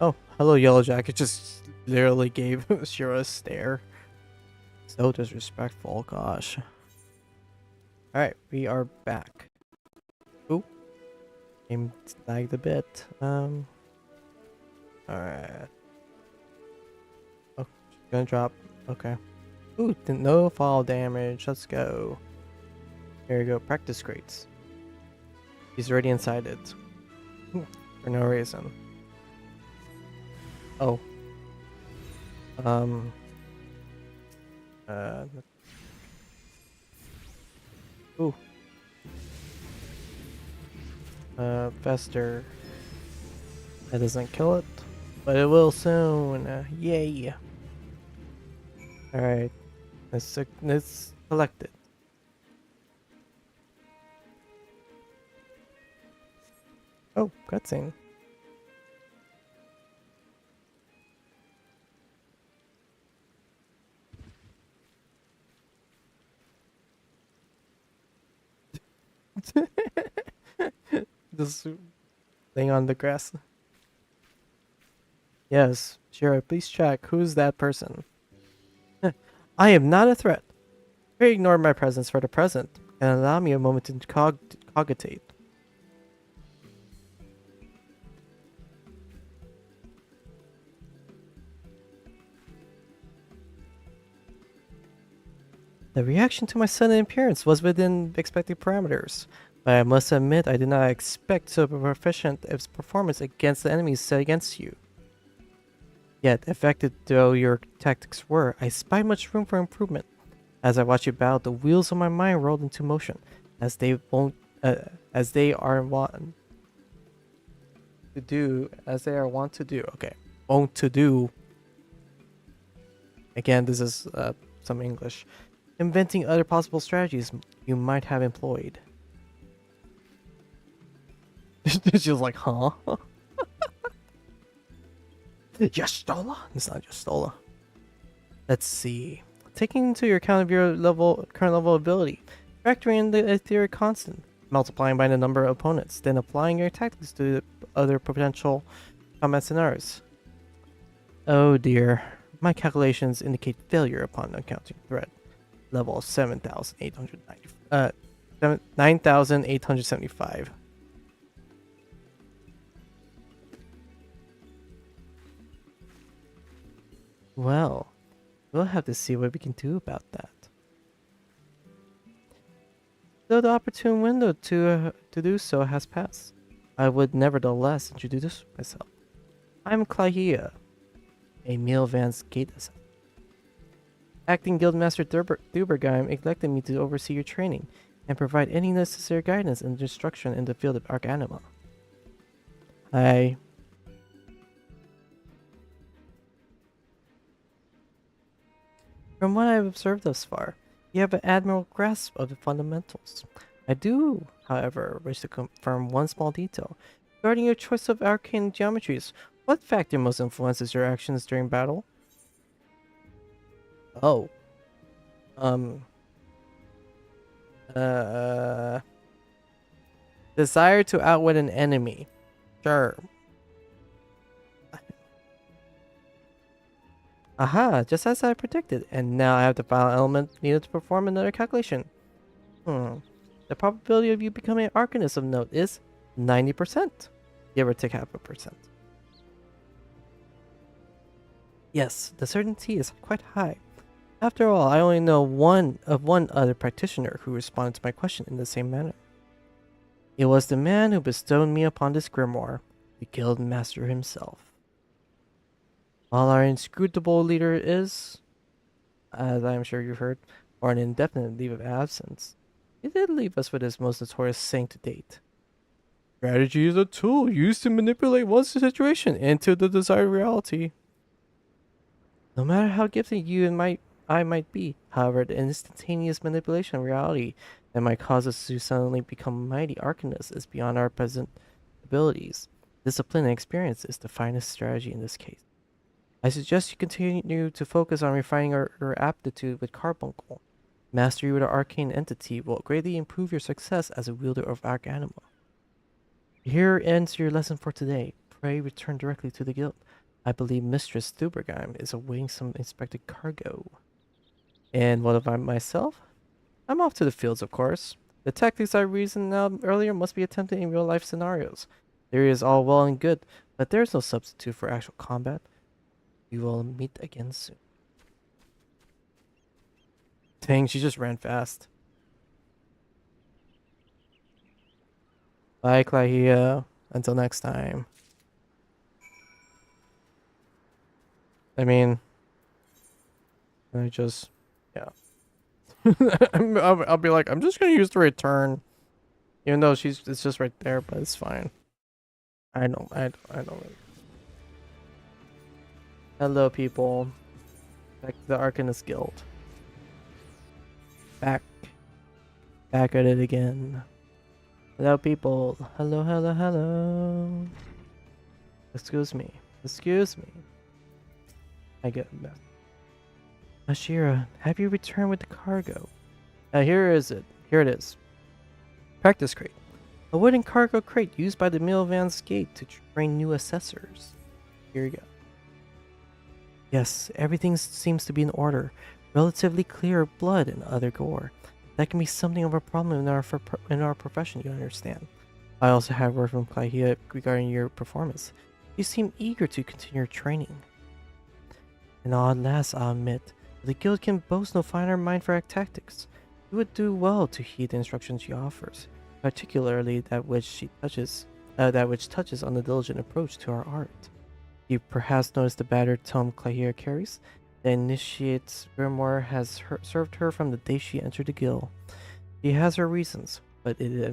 Oh, hello, Yellow Jacket. Just literally gave Shira a stare. So disrespectful, gosh. Alright, we are back. Ooh. Game lagged a bit. Alright. Oh, she's gonna drop. Okay. Ooh, no fall damage. Let's go. Here we go. Practice crates. He's already inside it. For no reason. Oh. Ooh. Fester. That doesn't kill it, but it will soon. Yay. Alright. Let's collect it. Oh, cutscene. Just laying on the grass. Yes, sure. Please check. Who's that person? I am not a threat. Pray ignore my presence for the present and allow me a moment to cogitate. The reaction to my sudden appearance was within expected parameters, but I must admit I did not expect so proficient its performance against the enemies set against you. Yet, effective though your tactics were, I spied much room for improvement. As I watched you battle, the wheels of my mind rolled into motion, as they are wont to do. Okay, wont to do. Again, this is some English. Inventing other possible strategies you might have employed. She's like, huh? Yastola? It's not Yastola. Let's see. Taking into your account of your current level of ability, factoring in the etheric constant, multiplying by the number of opponents, then applying your tactics to the other potential combat scenarios. Oh dear. My calculations indicate failure upon encountering threat. Level 9,875. Well, we'll have to see what we can do about that. Though the opportune window to do so has passed, I would nevertheless introduce myself. I'm Clahia, a Milvan's gate assassin. Acting Guildmaster Dubergeim elected me to oversee your training and provide any necessary guidance and instruction in the field of Arcanima. From what I've observed thus far, you have an admirable grasp of the fundamentals. I do, however, wish to confirm one small detail. Regarding your choice of arcane geometries, what factor most influences your actions during battle? Oh. Desire to outwit an enemy. Sure. Aha, just as I predicted, and now I have the final element needed to perform another calculation. The probability of you becoming an Arcanist of note is 90%. Give or take half a percent. Yes, the certainty is quite high. After all, I only know one other practitioner who responded to my question in the same manner. It was the man who bestowed me upon this grimoire, the guild master himself. While our inscrutable leader is, as I am sure you've heard, on an indefinite leave of absence, he did leave us with his most notorious saying to date. Strategy is a tool used to manipulate one's situation into the desired reality. No matter how gifted you might I might be. However, the instantaneous manipulation of reality that might cause us to suddenly become mighty arcanists is beyond our present abilities. Discipline and experience is the finest strategy in this case. I suggest you continue to focus on refining your aptitude with Carbuncle. Mastery with an arcane entity will greatly improve your success as a wielder of Arcanima. Here ends your lesson for today. Pray return directly to the guild. I believe Mistress Thubergheim is awaiting some inspected cargo. And what about myself? I'm off to the fields, of course. The tactics I reasoned out earlier must be attempted in real-life scenarios. Theory is all well and good, but there's no substitute for actual combat. We will meet again soon. Dang, she just ran fast. Bye, Clahia. Until next time. I mean, I just, yeah. I'll be like, I'm just gonna use the return, even though it's just right there, but it's fine. I don't really. Hello, people. Back to the Arcanist Guild. Back at it again. Hello, people. Hello, hello, hello. Excuse me. Excuse me. I get a mess. Ashira, have you returned with the cargo? Here it is. Practice crate. A wooden cargo crate used by the Milvan's Gate to train new assessors. Here you go. Yes, everything seems to be in order. Relatively clear of blood and other gore. That can be something of a problem in our profession, you understand. I also have word from Clahia regarding your performance. You seem eager to continue your training. An odd lass, I'll admit. But the guild can boast no finer mind for tactics. You would do well to heed the instructions she offers, particularly that which touches on the diligent approach to our art. You perhaps noticed the battered tome Clahia carries? The initiate's grimoire has served her from the day she entered the guild. She has her reasons, but it's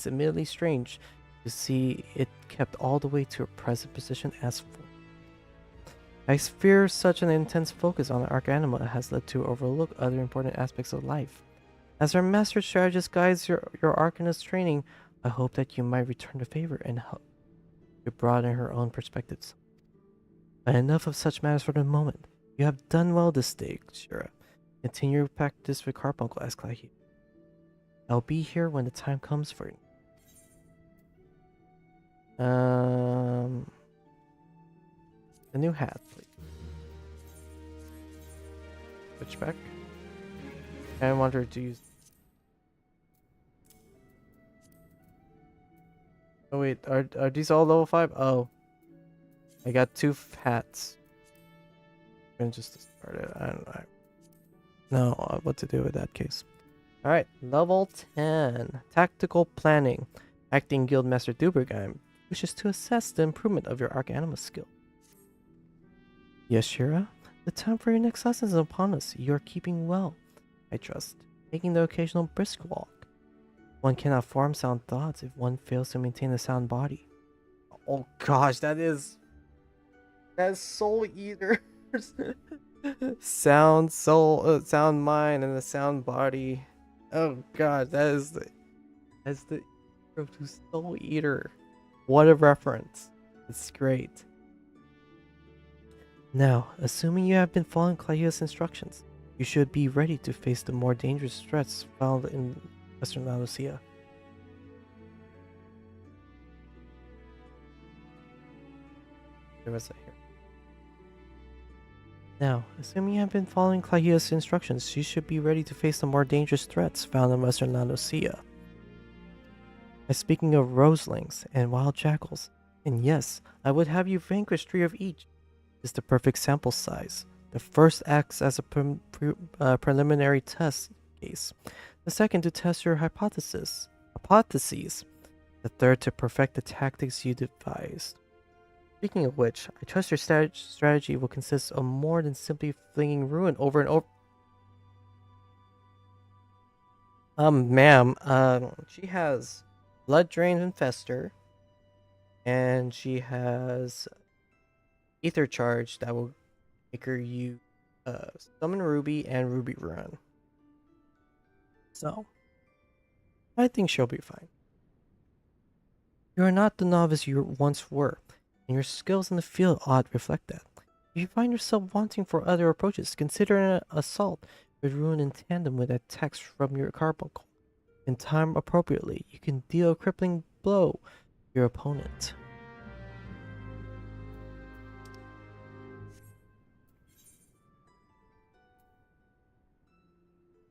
admittedly strange to see it kept all the way to her present position as full. I fear such an intense focus on the Arcanima has led to overlook other important aspects of life. As our master strategist guides your Arcanist training, I hope that you might return the favor and help to broaden her own perspectives. But enough of such matters for the moment. You have done well this day, Shira. Continue practice with Carbuncle as Clahia. I'll be here when the time comes for you. A new hat, please. Switch back. I want her to use. Oh wait, are these all level 5? Oh. I got 2 hats. And just to start it, I don't know what to do with that case. Alright, level 10. Tactical Planning. Acting Guildmaster Thubergheim wishes to assess the improvement of your Arcanima skill. Yes, Shira? The time for your next lesson is upon us. You are keeping well, I trust. Taking the occasional brisk walk. One cannot form sound thoughts if one fails to maintain a sound body. Oh gosh, that's Soul Eater. Sound soul, sound mind, and a sound body. Oh god, that's the intro to Soul Eater. What a reference! It's great. Now, assuming you have been following Clahia's instructions, you should be ready to face the more dangerous threats found in Western Laodicea. There was a here. Now, assuming you have been following Clahia's instructions, you should be ready to face the more dangerous threats found in Western Laodicea. Speaking of roselings and wild jackals, and yes, I would have you vanquish 3 of each. Is the perfect sample size. The first acts as a preliminary test case. The second to test your hypotheses. The third to perfect the tactics you devised. Speaking of which, I trust your strategy will consist of more than simply flinging ruin over and over. Ma'am, she has Blood Drain and Fester, and she has Ether Charge that will make her use Summon Ruby and Ruby Run. So, I think she'll be fine. You are not the novice you once were, and your skills in the field ought to reflect that. If you find yourself wanting for other approaches, consider an assault with Ruin in tandem with attacks from your carbuncle. In time appropriately, you can deal a crippling blow to your opponent.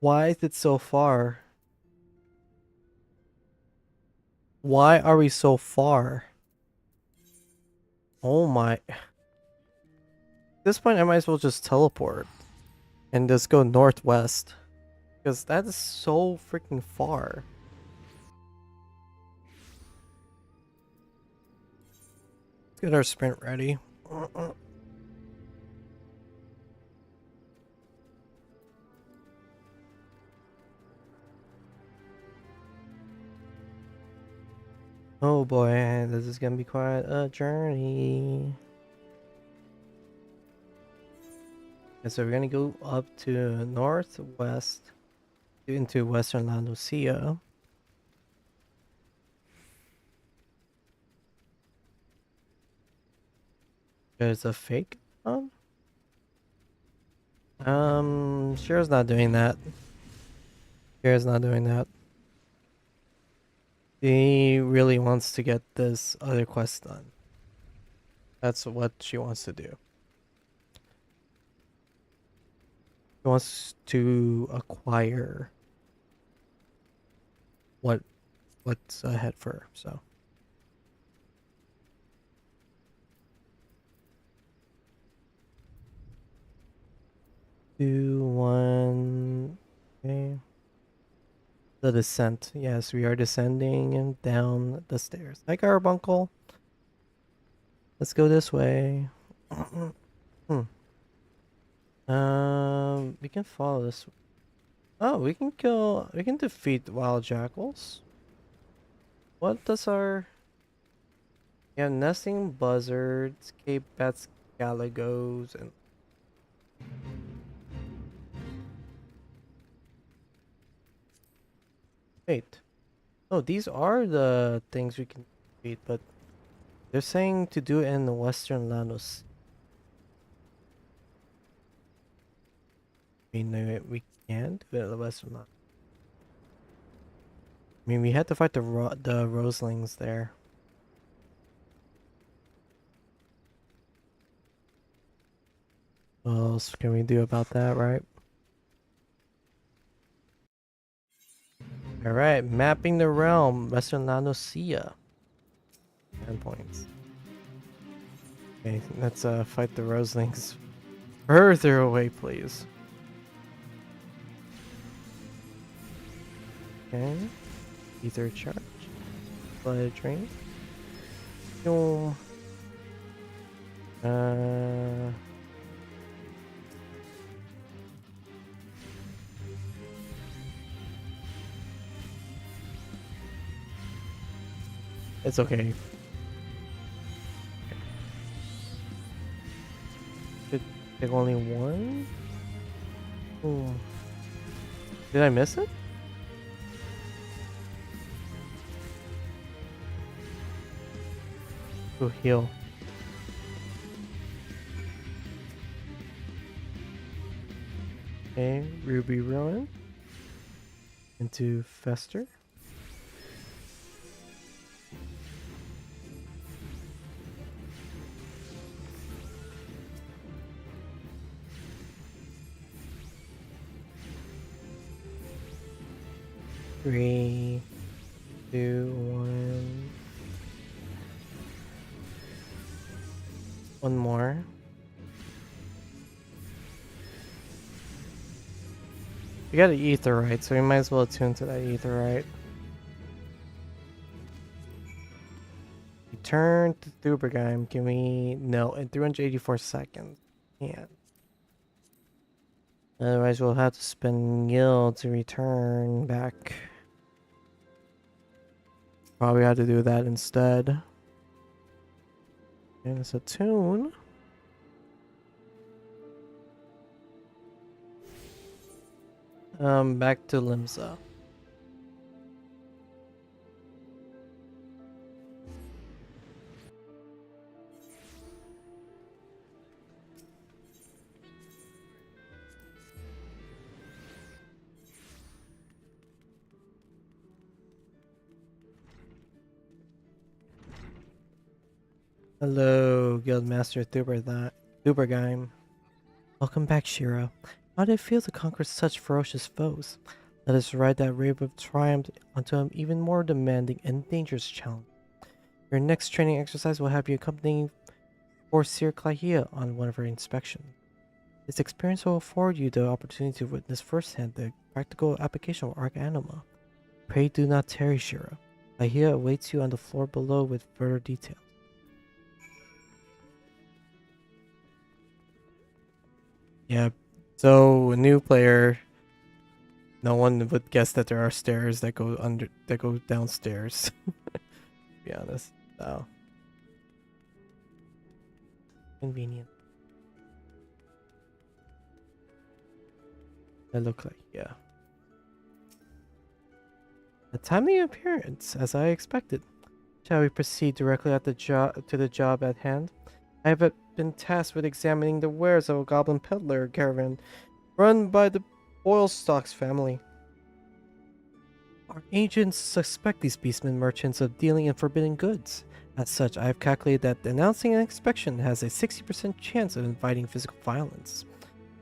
Why is it so far? Why are we so far? Oh my. At this point, I might as well just teleport and just go northwest. Because that is so freaking far. Let's get our sprint ready. Oh boy, this is gonna be quite a journey. And so we're gonna go up to northwest into western La Lucia. There's a fake one. Shira's not doing that. Shira's not doing that. She really wants to get this other quest done. That's what she wants to do. She wants to acquire what's ahead for her, so. Two, one, okay. The descent. Yes, we are descending and down the stairs. Hi, Carbuncle. Let's go this way. We can follow this. Oh, we can defeat wild jackals. What does our... We have nesting buzzards, cape bats, galagos, and... Wait. Oh, these are the things we can defeat, but they're saying to do it in the Western Lanus. I mean, we can do it in the Western Lanus. I mean, we had to fight the Roselings there. What else can we do about that, right? Alright, mapping the realm, Western La Lucia. 10 points. Okay, let's fight the Roselings further away, please. Okay. Ether charge. Blood drain. Boom. It's okay. Should take only one? Ooh. Did I miss it? Ooh, heal. Okay, Ruby Ruin. Into Fester. Three, two, one. One more. We got an Aetherite, so we might as well attune to that Aetherite. Return to Thubergheim. Can we... No, in 384 seconds. Can't. Otherwise, we'll have to spend Gil to return back. Probably have to do that instead. And it's a tune. Back to Limsa. Hello, Guildmaster Thubergeim. Welcome back, Shira. How did it feel to conquer such ferocious foes? Let us ride that wave of triumph onto an even more demanding and dangerous challenge. Your next training exercise will have you accompanying Forseer Clahia on one of her inspections. This experience will afford you the opportunity to witness firsthand the practical application of Arc Anima. Pray do not tarry, Shira. Clahia awaits you on the floor below with further details. Yeah, so a new player, no one would guess that there are stairs that go downstairs. To be honest, so convenient. They look like, yeah. A timely appearance, as I expected. Shall we proceed directly at the job at hand? I have been tasked with examining the wares of a goblin peddler caravan run by the Boylstocks family. Our agents suspect these beastmen merchants of dealing in forbidden goods. As such, I have calculated that announcing an inspection has a 60% chance of inviting physical violence.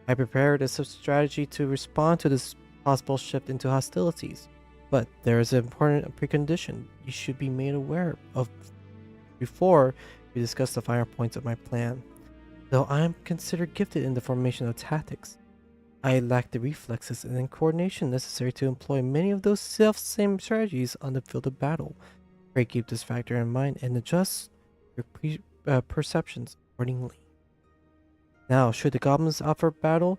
I prepared a strategy to respond to this possible shift into hostilities. But there is an important precondition you should be made aware of before we discuss the finer points of my plan. Though I am considered gifted in the formation of tactics, I lack the reflexes and coordination necessary to employ many of those self-same strategies on the field of battle. Pray keep this factor in mind and adjust your perceptions accordingly. Now, should the goblins offer battle,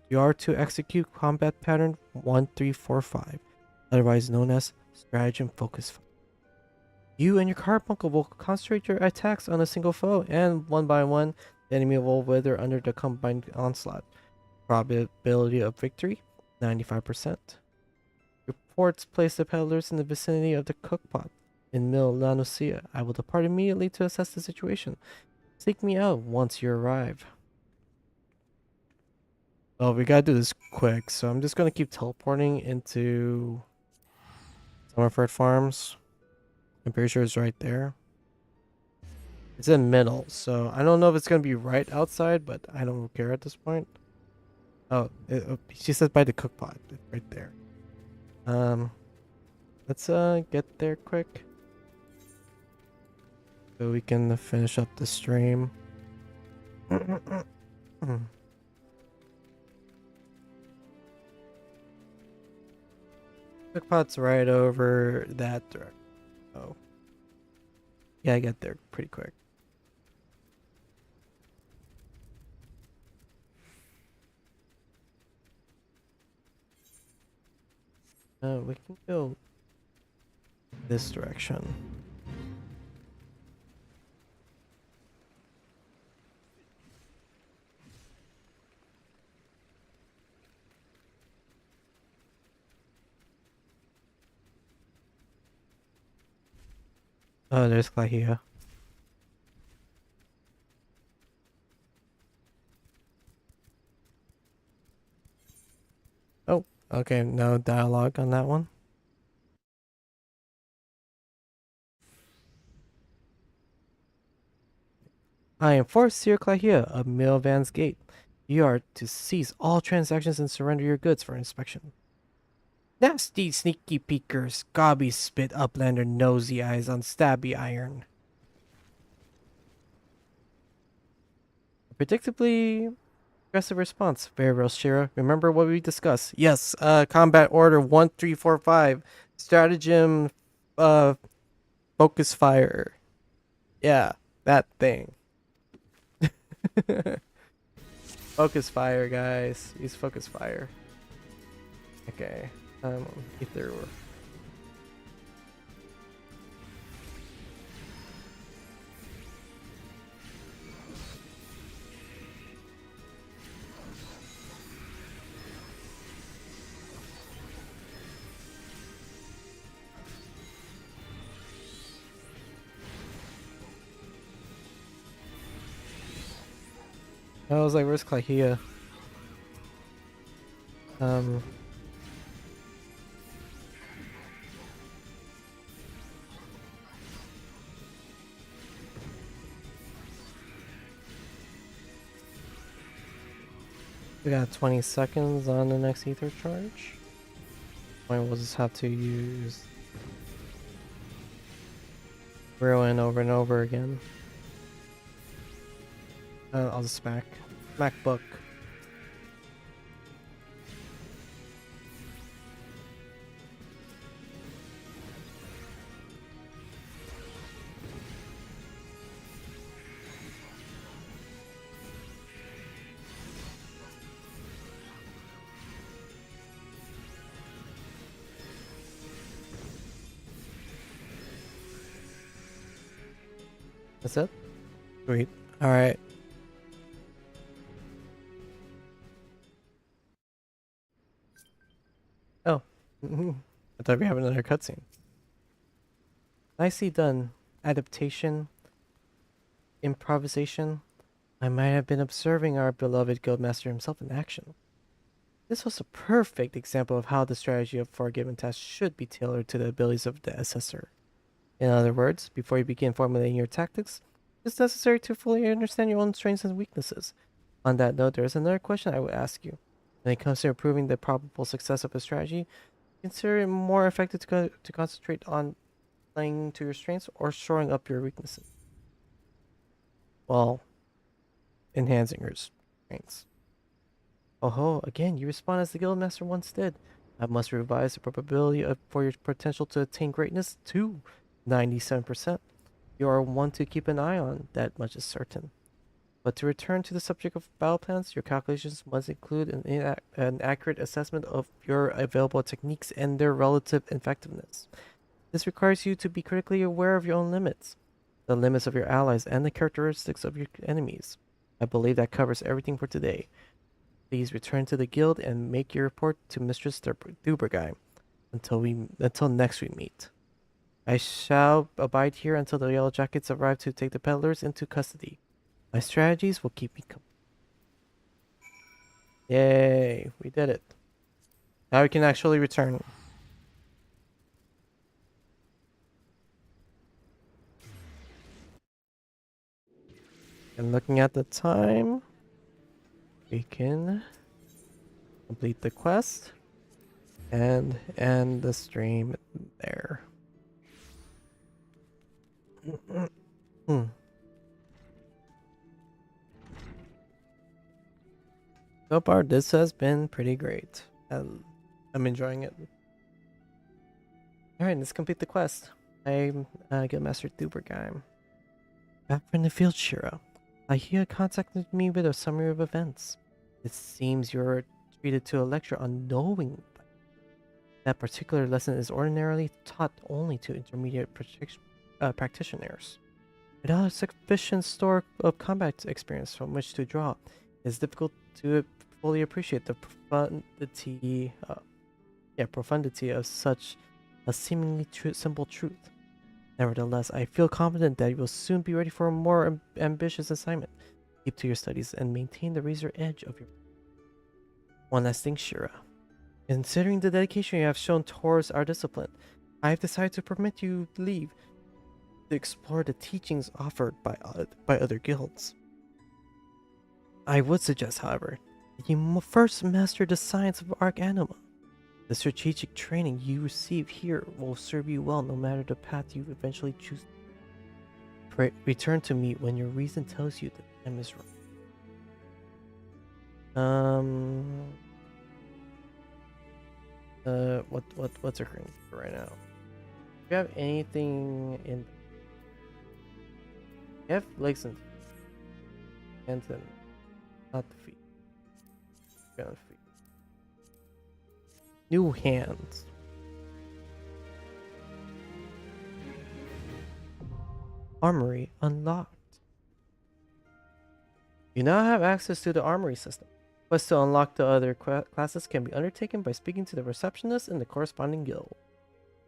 you are to execute combat pattern 1345, otherwise known as stratagem focus. You and your carbuncle will concentrate your attacks on a single foe, and one by one, the enemy will wither under the combined onslaught. Probability of victory, 95%. Reports place the peddlers in the vicinity of the cookpot in Mil Lanusia. I will depart immediately to assess the situation. Seek me out once you arrive. Well, we gotta do this quick, so I'm just gonna keep teleporting into Summerford Farms. I'm pretty sure it's right there. It's in middle, so I don't know if it's gonna be right outside, but I don't care at this point. Oh, she says by the cookpot, right there. Let's get there quick, so we can finish up the stream. Cookpot's right over that direction. Oh, yeah, I get there pretty quick. We can go this direction. Oh, there's Clahia. Oh, okay, no dialogue on that one. I am Forseer Clahia of Milvan's Gate. You are to cease all transactions and surrender your goods for inspection. Nasty sneaky peekers, gobby spit uplander nosy eyes on stabby iron. Predictably aggressive response. Very well, Shira. Remember what we discussed. Yes, combat order 1345. Stratagem focus fire. Yeah, that thing. Focus fire, guys. Use focus fire. Okay. Ether. I was like, where's Klahia? Um, we got 20 seconds on the next ether charge. We'll just have to use Ruin over and over again. I'll just smack book. That's it? Sweet. Alright. Oh. I thought we have another cutscene. Nicely done. Adaptation. Improvisation. I might have been observing our beloved guildmaster himself in action. This was a perfect example of how the strategy for a given task should be tailored to the abilities of the assessor. In other words, before you begin formulating your tactics, it's necessary to fully understand your own strengths and weaknesses. On that note, there is another question I would ask you. When it comes to improving the probable success of a strategy, consider it more effective to concentrate on playing to your strengths or shoring up your weaknesses. Well, enhancing your strengths. Oh ho, again, you respond as the guildmaster once did. I must revise the probability for your potential to attain greatness to 97%. You are one to keep an eye on, that much is certain. But to return to the subject of battle plans, your calculations must include an accurate assessment of your available techniques and their relative effectiveness. This requires you to be critically aware of your own limits, the limits of your allies, and the characteristics of your enemies. I believe that covers everything for today. Please return to the guild and make your report to Mistress Dubergheim until next we meet. I shall abide here until the Yellow Jackets arrive to take the peddlers into custody. My strategies will keep me company. Yay, we did it. Now we can actually return. And looking at the time, we can complete the quest and end the stream there. So far, this has been pretty great. I'm enjoying it. Alright, let's complete the quest. I'm Guildmaster Dubergheim. Back from the field, Shira. Ahia contacted me with a summary of events. It seems you're treated to a lecture on knowing. That particular lesson is ordinarily taught only to intermediate practitioners. Without a sufficient store of combat experience from which to draw, it's difficult to fully appreciate the profundity of such a seemingly simple truth. Nevertheless, I feel confident that you will soon be ready for a more ambitious assignment. Keep to your studies and maintain the razor edge of your... One last thing, Shira. Considering the dedication you have shown towards our discipline, I have decided to permit you leave to explore the teachings offered by other guilds. I would suggest, however, that you first master the science of Arcanima. The strategic training you receive here will serve you well no matter the path you eventually choose. Return to me when your reason tells you that time is right. What's occurring right now? Do you have anything in... You have legs and hands and not the feet. Feet. New hands. Armory unlocked. You now have access to the armory system. Quests to unlock the other classes can be undertaken by speaking to the receptionist in the corresponding guild.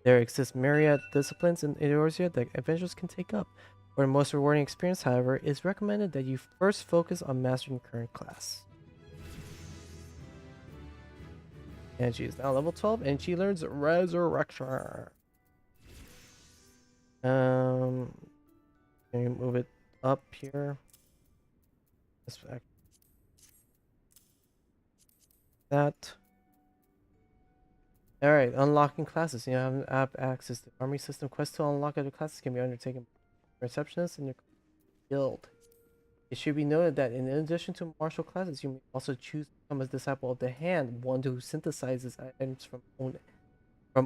There exist myriad disciplines in Eorzea that adventurers can take up, For the most rewarding experience, however, it is recommended that you first focus on mastering your current class. And she is now level 12 and she learns Resurrection. Can you move it up here? This back. That. Alright, unlocking classes. You have access to army system. Quests to unlock other classes can be undertaken by receptionists in your guild. It should be noted that in addition to martial classes, you may also choose to become a disciple of the hand, one who synthesizes items from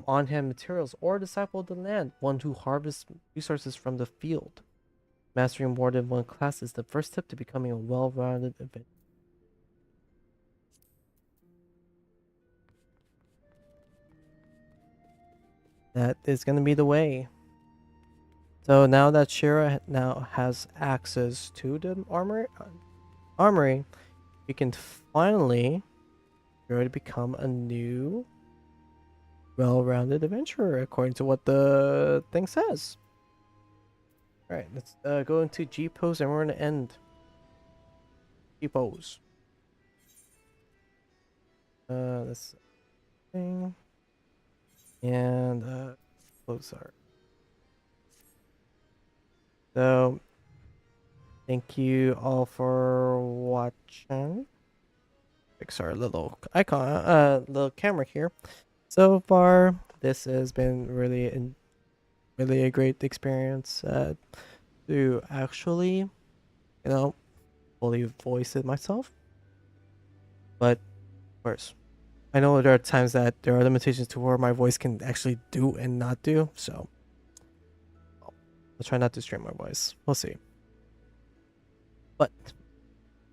on-hand materials, or a disciple of the land, one who harvests resources from the field. Mastering more than one class is the first step to becoming a well-rounded adventurer. That is going to be the way. So now that Shira now has access to the armory, you can finally grow to become a new well-rounded adventurer according to what the thing says. All right, let's go into G pose and we're going to end G pose. This thing and close our. So thank you all for watching. Fix our little icon, little camera here. So far, this has been really a great experience to actually, you know, fully voice it myself. But of course, I know there are times that there are limitations to where my voice can actually do and not do. So I'll try not to strain my voice. We'll see. But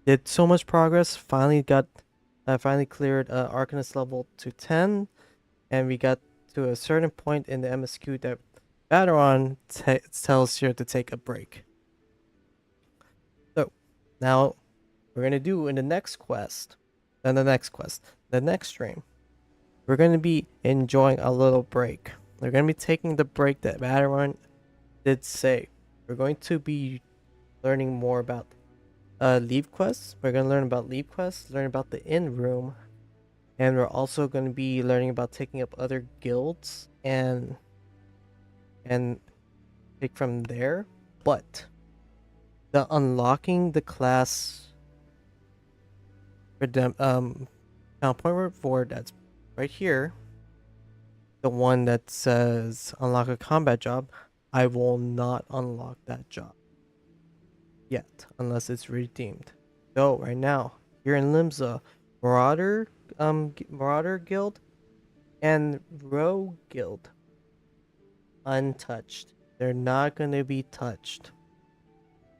did so much progress. Finally cleared Arcanist level to 10, and we got to a certain point in the MSQ that Baderon tells you to take a break. So now we're gonna do in the next quest, then the next stream. We're gonna be enjoying a little break. We're gonna be taking the break that Baderon did say. We're going to be learning more about leave quests. We're going to learn about leave quests, learn about the inn room, and we're also going to be learning about taking up other guilds and take from there. But the unlocking the class town point reward that's right here, the one that says unlock a combat job, I will not unlock that job yet unless it's redeemed. So right now here in Limsa, Marauder Guild and Rogue Guild untouched. They're not going to be touched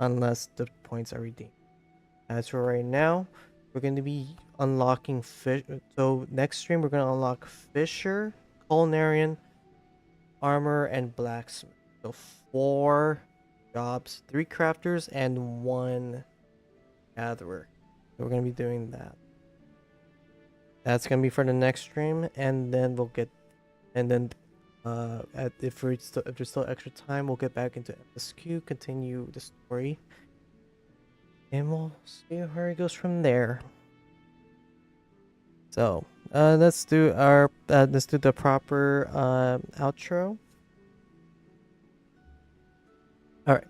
unless the points are redeemed. As for right now, we're going to be unlocking fish. So next stream we're going to unlock Fisher, Culinarian, Armor, and Blacksmith. So 4 jobs, 3 crafters and 1 gatherer. So we're gonna be doing that. That's gonna be for the next stream, and then we'll get, and then if there's still extra time, we'll get back into MSQ, continue the story, and we'll see where it goes from there. So let's do the proper outro. Alright.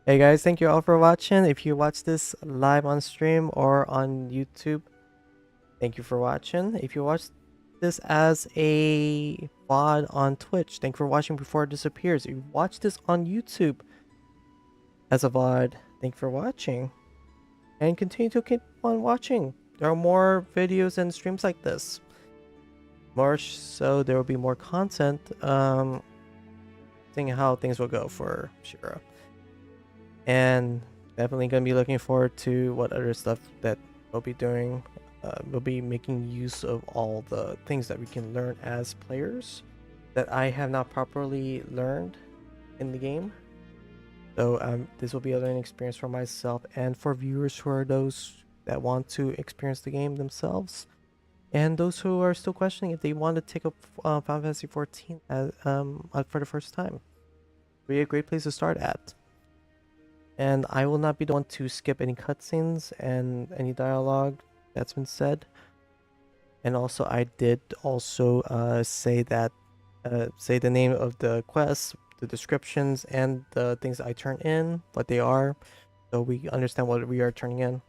Hey guys, thank you all for watching. If you watch this live on stream or on YouTube, thank you for watching. If you watch this as a VOD on Twitch, thank you for watching before it disappears. If you watch this on YouTube as a VOD, thank you for watching. And continue to keep on watching. There are more videos and streams like this. More so there will be more content. Seeing how things will go for Shira. And definitely gonna be looking forward to what other stuff that we'll be doing. We'll be making use of all the things that we can learn as players that I have not properly learned in the game. So this will be a learning experience for myself and for viewers who are those that want to experience the game themselves, and those who are still questioning if they want to take up Final Fantasy XIV for the first time. be a great place to start at. And I will not be the one to skip any cutscenes and any dialogue that's been said. And also, I did also say that say the name of the quests, the descriptions, and the things that I turn in, what they are, so we understand what we are turning in,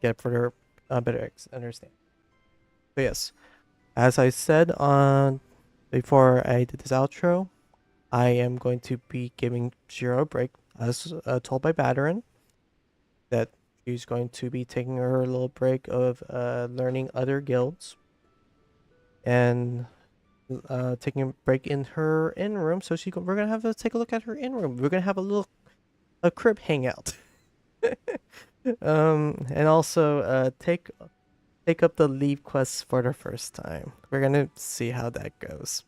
get further better understand. So yes, as I said on before I did this outro, I am going to be giving Shiro a break, as told by Badarin, that she's going to be taking her little break of learning other guilds and taking a break in her in room. So we're gonna have to take a look at her in room. We're gonna have a crib hangout. And also take up the leave quests for the first time. We're gonna see how that goes.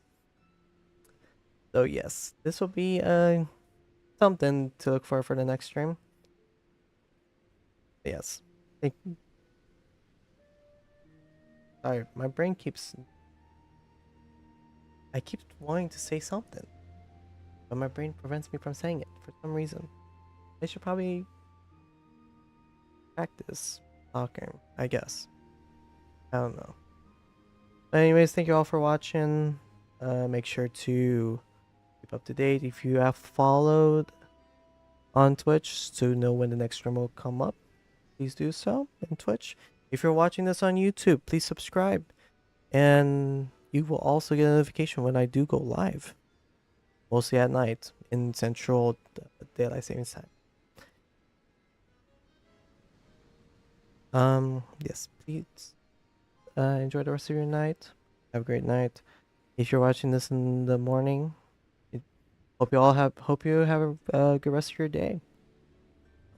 So yes, this will be something to look for the next stream. Yes. Thank Sorry, my brain keeps I keep wanting to say something, but my brain prevents me from saying it for some reason. I should probably practice talking, I guess. I don't know. But anyways, thank you all for watching. Make sure to keep up to date if you have followed on Twitch to know when the next stream will come up. Please do so in Twitch. If you're watching this on YouTube, please subscribe. And you will also get a notification when I do go live. Mostly at night in Central Daylight Savings Time. Yes, please enjoy the rest of your night. Have a great night. If you're watching this in the morning, hope you have a good rest of your day.